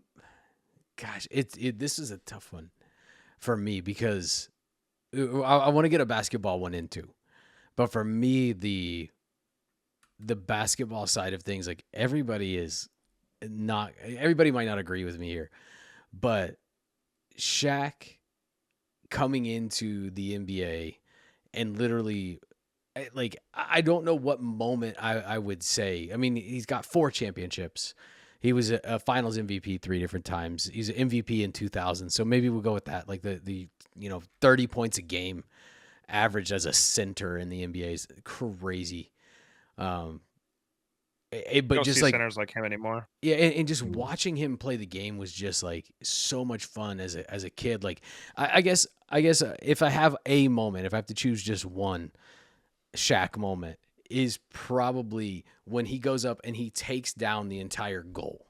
Gosh, this is a tough one for me because I want to get a basketball one in too. But for me, the basketball side of things, like everybody might not agree with me here, but Shaq coming into the NBA and literally, like, I don't know what moment I would say. I mean, he's got 4 championships. He was a finals MVP 3 different times. He's an MVP in 2000. So maybe we'll go with that. Like the 30 points a game average as a center in the NBA is crazy. But Don't just see like centers like him anymore. yeah, and just watching him play the game was just like so much fun as a kid. Like I guess if I have a moment, if I have to choose just one Shaq moment, is probably when he goes up and he takes down the entire goal.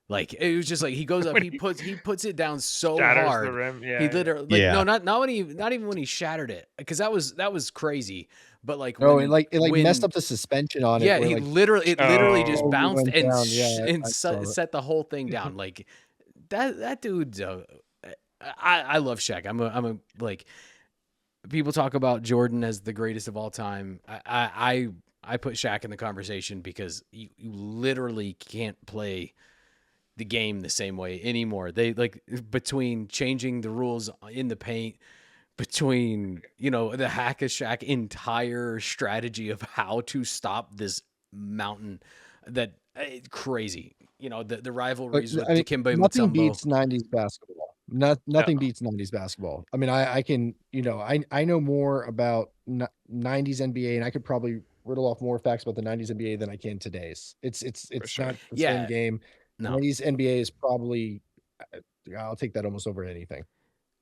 Like it was just like he goes up, he puts it down so Shatters hard. the rim. Yeah, He literally Yeah. not even when he shattered it, because that was crazy. But like No, when, it when- messed up the suspension on it. yeah, where, he like, literally just Oh. bounced went and down. Yeah, I saw it. set the whole thing down. Like that dude's I love Shaq. I'm a like, people talk about Jordan as the greatest of all time. I put Shaq in the conversation because you literally can't play the game the same way anymore. They like, between changing the rules in the paint, between the hack a Shaq entire strategy of how to stop this mountain, that crazy. The rivalries with I mean, Dikembe nothing Mutombo. beats 90s basketball. Nothing beats 90s basketball. I mean, I can, I know more about 90s NBA, and I could probably riddle off more facts about the 90s NBA than I can today's. It's sure. not the Yeah. same game. No. 90s NBA is probably, I'll take that almost over anything.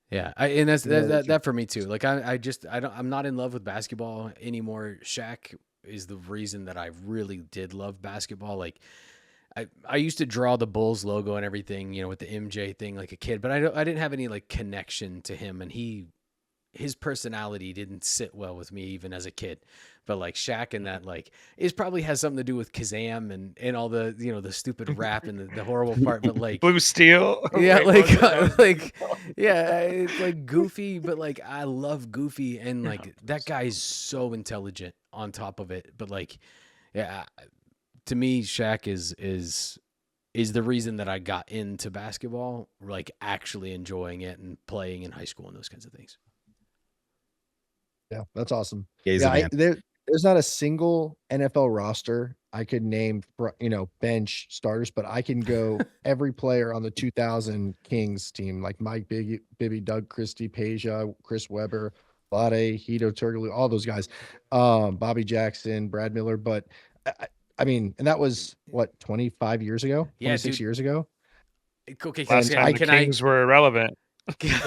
Yeah, and that's You know, that for me too. Like I'm not in love with basketball anymore. Shaq is the reason that I really did love basketball. Like I used to draw the Bulls logo and everything, with the MJ thing, like a kid, but I didn't have any like connection to him, and his personality didn't sit well with me even as a kid. But like Shaq and that, like, it probably has something to do with Kazam and all the the stupid rap and the horrible part. But like Blue Steel. yeah, Wait, like yeah, it's like Goofy, but like I love Goofy, and like that guy's so intelligent on top of it. But like, yeah, to me, Shaq is the reason that I got into basketball, like actually enjoying it and playing in high school and those kinds of things. Yeah, that's awesome. Yeah, he's a man. There's not a single NFL roster I could name for, bench starters, but I can go every player on the 2000 Kings team, like Mike Bibby, Doug Christie, Peja, Chris Webber, Vlade, Hito Turkoglu, all those guys, Bobby Jackson, Brad Miller. But I mean, and that was what, 25 years ago, Yeah, 26 dude. years ago. Okay, Last time the Kings were irrelevant.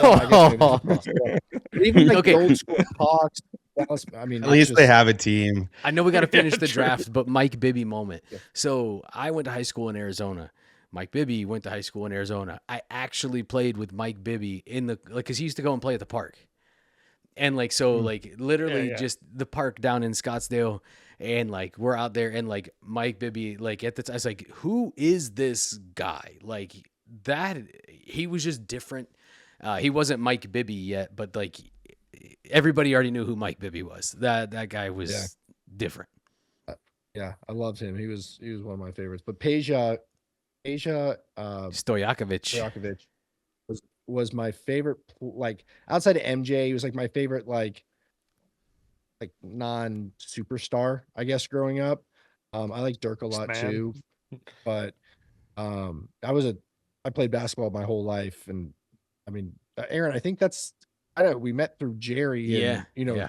Well, I guess maybe not possible. But even like Okay. the old school Hawks, Dallas, I mean, At it's least they just- have a team. I know we got to finish the true. draft, but Mike Bibby moment. Yeah. So I went to high school in Arizona. Mike Bibby went to high school in Arizona. I actually played with Mike Bibby because he used to go and play at the park. And like, so like literally yeah. just the park down in Scottsdale. And like, we're out there, and like Mike Bibby, like at the time, I was like, who is this guy? Like, that he was just different. He wasn't Mike Bibby yet, but like everybody already knew who Mike Bibby was. That guy was different. Yeah, I loved him. He was one of my favorites. But Peja Stojakovic. was my favorite. Like outside of MJ, he was like my favorite like non superstar, I guess, growing up. I like Dirk a lot Man. too, but I played basketball my whole life, and I mean, Aaron, I think I don't know, we met through Jerry and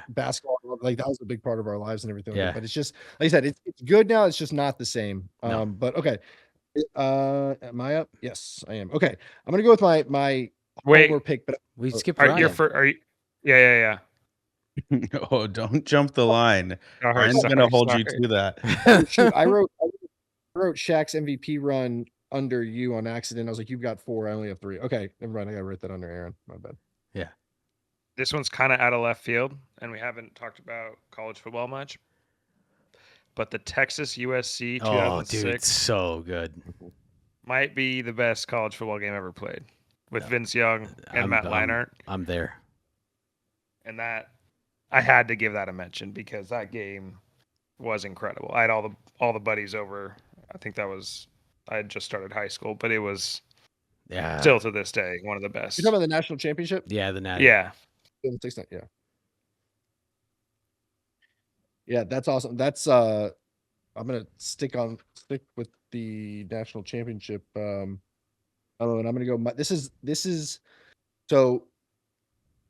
basketball, like that was a big part of our lives and everything. Yeah. But it's just like I said, it's good now. It's just not the same. No. But okay. Am I up? Yes, I am. Okay. I'm gonna go with my Wait, homer pick, but We skipped are Ryan. you? Yeah. Oh, don't jump the line. Oh, I'm sorry, gonna hold sorry. you to that. Shoot, I wrote Shaq's MVP run under you on accident. I was like, you've got 4. I only have 3. Okay, never mind. I gotta write that under Aaron. My bad. Yeah. This one's kind of out of left field, and we haven't talked about college football much. But the Texas USC 2006 dude, so good. might be the best college football game ever played, with Vince Young and Matt Leinart. I'm there. And that I had to give that a mention because that game was incredible. I had all the buddies over. I think I had just started high school, but it was still to this day one of the best. You're talking about the national championship? Yeah, the Natty. Yeah. Yeah, that's awesome. That's I'm gonna stick with the national championship. And I'm gonna go. This is so.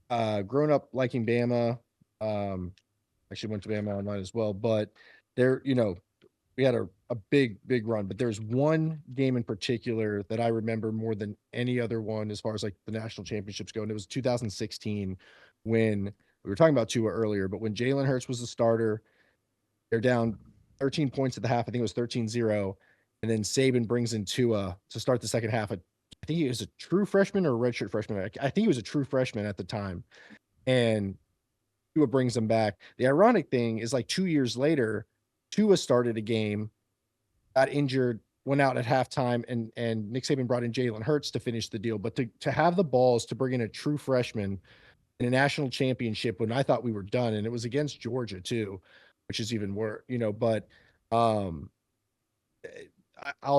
Growing up liking Bama, actually went to Bama online as well. But there, we had a big run. But there's one game in particular that I remember more than any other one as far as like the national championships go, and it was 2016 when we were talking about Tua earlier. But when Jalen Hurts was the starter, they're down 13 points at the half. I think it was 13-0. And then Saban brings in Tua to start the second half. I think he was a true freshman or a redshirt freshman. I think he was a true freshman at the time. And Tua brings him back. The ironic thing is like 2 years later, Tua started a game, got injured, went out at halftime, and Nick Saban brought in Jalen Hurts to finish the deal. But to have the balls to bring in a true freshman in a national championship when I thought we were done, and it was against Georgia too, which is even worse, but I'll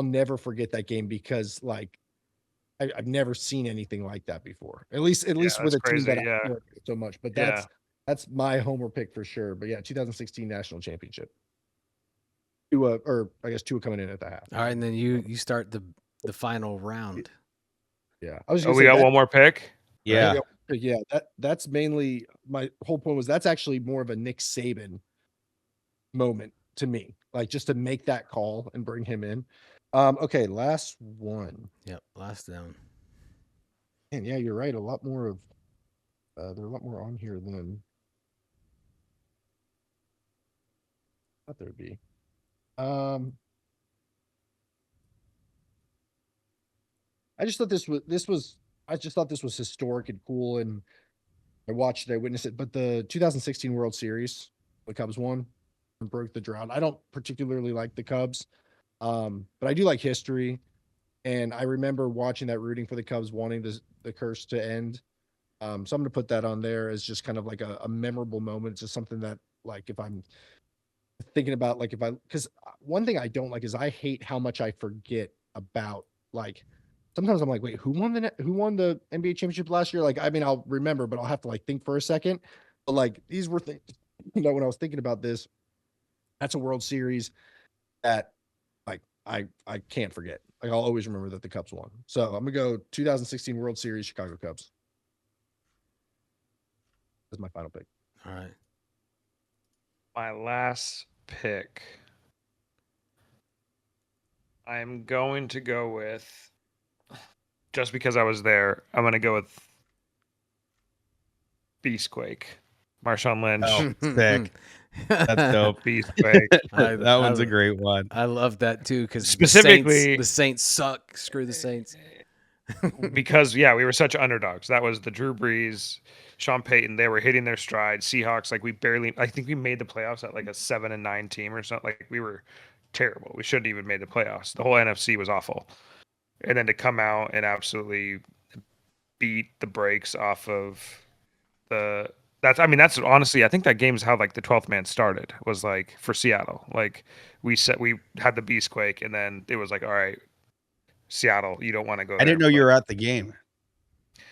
never forget that game because like I've never seen anything like that before. At least with a team that I like so much. But that's my homer pick for sure. But yeah, 2016 national championship. Tua coming in at the half. All right, and then you start the final round. Yeah, I was. We got one more pick. Yeah. Yeah, that's mainly my whole point was that's actually more of a Nick Saban moment to me, like just to make that call and bring him in. Okay, last one. Yep, last down. And yeah, you're right. A lot more of there's a lot more on here than I thought there'd be. I just thought this was historic and cool, and I witnessed it. But the 2016 World Series, the Cubs won and broke the drought. I don't particularly like the Cubs, but I do like history. And I remember watching that, rooting for the Cubs, wanting the curse to end. So I'm going to put that on there as just kind of like a memorable moment. It's just something that, like, if I'm thinking about, like, because one thing I don't like is I hate how much I forget about, like, sometimes I'm like, wait, who won the NBA championship last year? Like, I mean, I'll remember, but I'll have to like think for a second. But like, these were things, when I was thinking about this, that's a World Series that like I can't forget. Like, I'll always remember that the Cubs won. So I'm gonna go 2016 World Series, Chicago Cubs. That's my final pick. All right. My last pick. I'm going to go with, just because I was there, I'm going to go with Beastquake. Marshawn Lynch. Oh, sick. That's dope. Beastquake. That one's a great one. I love that too, because specifically the Saints suck. Screw the Saints. Because we were such underdogs. That was the Drew Brees, Sean Payton. They were hitting their stride. Seahawks, like, I think we made the playoffs at like a 7-9 team or something. Like, we were terrible. We shouldn't even made the playoffs. The whole NFC was awful. and then to come out and absolutely beat the brakes off of the. That's honestly, I think that game's how like the 12th man started, was like for Seattle. Like we had the beast quake, and then it was like, all right, Seattle, you don't want to go I there. didn't know you But were at the game.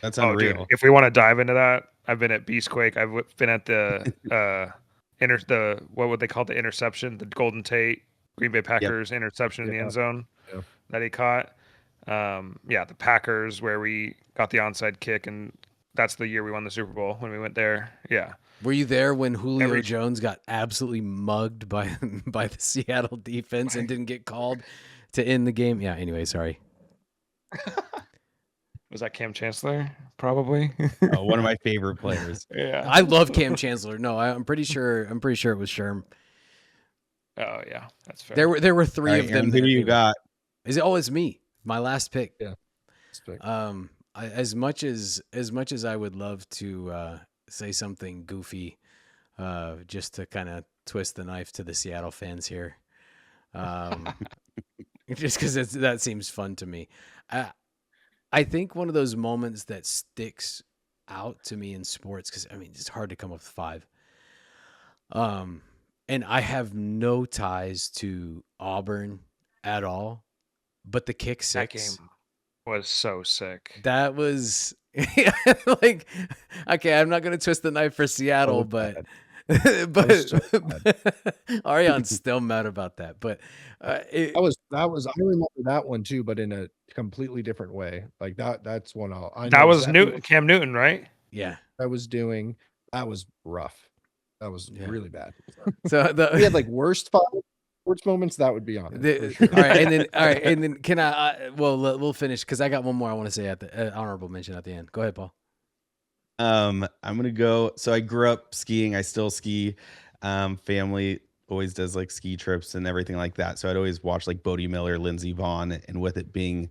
That's oh, dude, unreal. if we want to dive into that, I've been at Beastquake. I've been at the what would they call the interception, the Golden Tate Green Bay Yep. Packers interception in the Yeah. end zone Yeah. that he caught. Yeah, the Packers where we got the onside kick, and that's the year we won the Super Bowl when we went there. Yeah. Were you there when Julio Every- Jones got absolutely mugged by by the Seattle defense and didn't get called to end the game? Yeah. Anyway, sorry. Was that Cam Chancellor? Probably. One of my favorite players. Yeah. I love Cam Chancellor. No, I'm pretty sure. I'm pretty sure it was Sherm. Oh yeah, that's fair. There were three All of right, them. Aaron, who There. do you Anyway. got? Is it? Oh, it's me. My last pick. Yeah. Respect. As much as I would love to say something goofy, just to kind of twist the knife to the Seattle fans here, just because that seems fun to me. I think one of those moments that sticks out to me in sports, because I mean it's hard to come up with five. And I have no ties to Auburn at all, but the kick that six. game was so sick. That was like, okay, I'm not gonna twist the knife for Seattle, So but bad. but was so Aryon's still mad about that. But That was I remember that one too, but in a completely different way. Like that's one I That know was exactly Newton, Cam Newton, right? yeah, what I was doing. That was rough. That was Yeah. really bad. so If we had like worst five sports moments, that would be on it. For sure. all right, and then can I? Well, we'll finish because I got one more I want to say at the honorable mention at the end. Go ahead, Paul. I'm gonna go. So I grew up skiing. I still ski. Family always does like ski trips and everything like that. So I'd always watch like Bodie Miller, Lindsey Vaughn, and with it being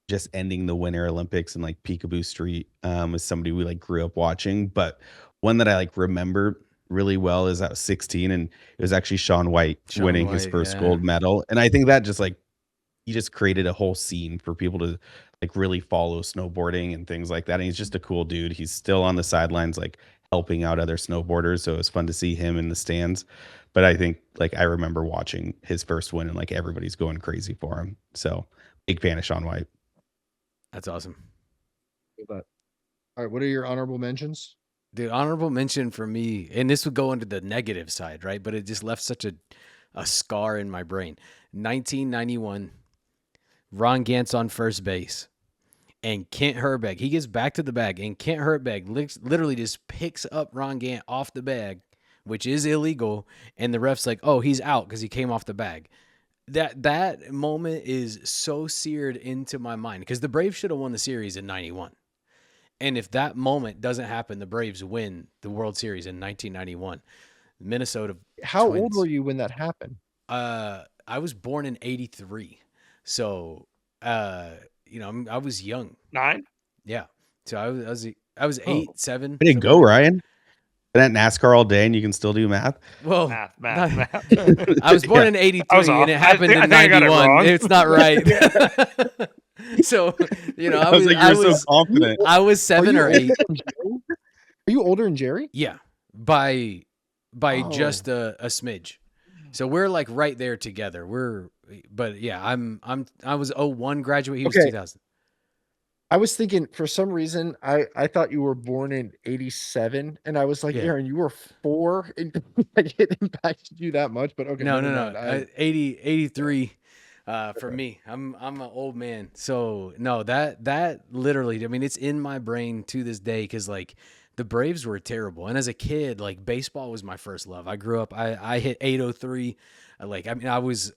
just ending the Winter Olympics and like Peekaboo Street was somebody we like grew up watching. But one that I like remember really well is I was 16 and it was actually Shaun White Shaun winning his White, first yeah. gold medal. And I think that just like he just created a whole scene for people to like really follow snowboarding and things like that. And he's just a cool dude. He's still on the sidelines, like helping out other snowboarders. So it was fun to see him in the stands. But I think like I remember watching his first win and like everybody's going crazy for him. So big fan of Shaun White. That's awesome, But, all right, what are your honorable mentions? dude. Honorable mention for me, and this would go into the negative side, right? But it just left such a scar in my brain. 1991, Ron Gant's on first base. And Kent Herbeck, he gets back to the bag, and Kent Herbeck literally just picks up Ron Gant off the bag, which is illegal. And the ref's like, "Oh, he's out because he came off the bag." That moment is so seared into my mind because the Braves should have won the series in '91. And if that moment doesn't happen, the Braves win the World Series in 1991. Minnesota. How Twins. old were you when that happened? I was born in '83, so I was young. 9. Yeah. So I was 8, 7. Way to go, Ryan. Been at NASCAR all day and you can still do math. Well, Math. I was born in '83 I was off. and it happened I in think I got it 91. wrong. It's not right. So, I was like, you're so confident. I was 7 or 8. Are you older than Jerry? Yeah. By Oh. just a smidge. So we're like right there together. But yeah, I was 01 graduate. He was Okay. 2000. I was thinking for some reason I thought you were born in '87, and I was like, Yeah. Aaron, you were 4, and like, it impacted you that much. But okay, No. never mind. 83 for me. I'm an old man. So no, that literally, I mean, it's in my brain to this day because like the Braves were terrible. And as a kid, like baseball was my first love. I grew up, I hit 803. I was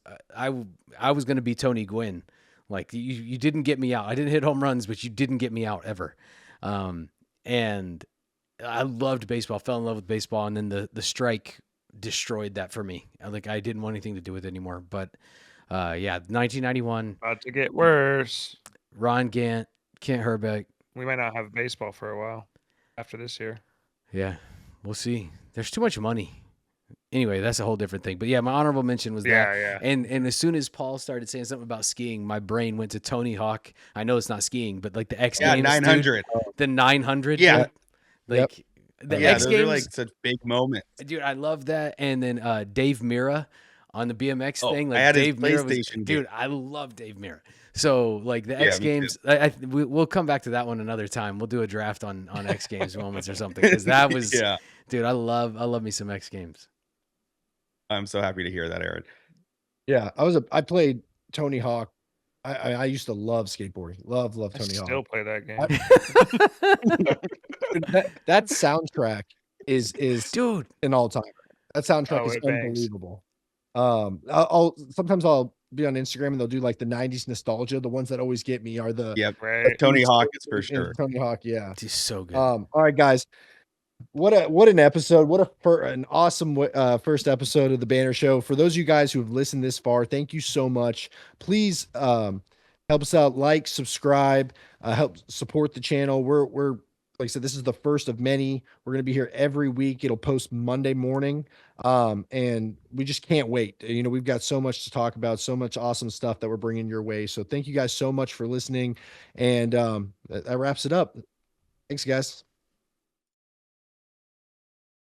going to be Tony Gwynn. Like you didn't get me out. I didn't hit home runs, but you didn't get me out ever. And I loved baseball, fell in love with baseball. And then the strike destroyed that for me. Like I didn't want anything to do with it anymore. But 1991, About to get worse. Ron Gant, Kent Herbeck. We might not have baseball for a while after this year. Yeah, we'll see. There's too much money. anyway, that's a whole different thing. But yeah, my honorable mention was Yeah, that. yeah. And as soon as Paul started saying something about skiing, my brain went to Tony Hawk. I know it's not skiing, but like the X Yeah, Games, 900. dude, the 900, Yeah. dude. Like the Yeah, X those are Games, like such big moments. dude. I love that. And then Dave Mira on the BMX Oh, thing, I like had his Dave Mira was, PlayStation game. dude. I love Dave Mira. So like the Yeah, X me too. Games, we'll come back to that one another time. We'll do a draft on X Games moments or something because that was, Yeah, dude. I love me some X Games. I'm so happy to hear that, Aaron. Yeah, I played Tony Hawk. I used to love skateboarding. Love I Tony still Hawk. play that game. That soundtrack is Dude, an all-timer. That soundtrack Oh, is it bangs. unbelievable. I'll sometimes I'll be on Instagram and they'll do like the 90s nostalgia. The ones that always get me are the Yep, Right. Tony Hawk is for and sure. Tony Hawk, yeah. he's so good. All right, guys. What an episode. An awesome first episode of the Banner Show. For those of you guys who have listened this far, thank you so much. Please help us out, like, subscribe, help support the channel. We're like I said, this is the first of many. We're going to be here every week. It'll post Monday morning. And we just can't wait. You know, we've got so much to talk about, so much awesome stuff that we're bringing your way. So thank you guys so much for listening. And that wraps it up. Thanks, guys.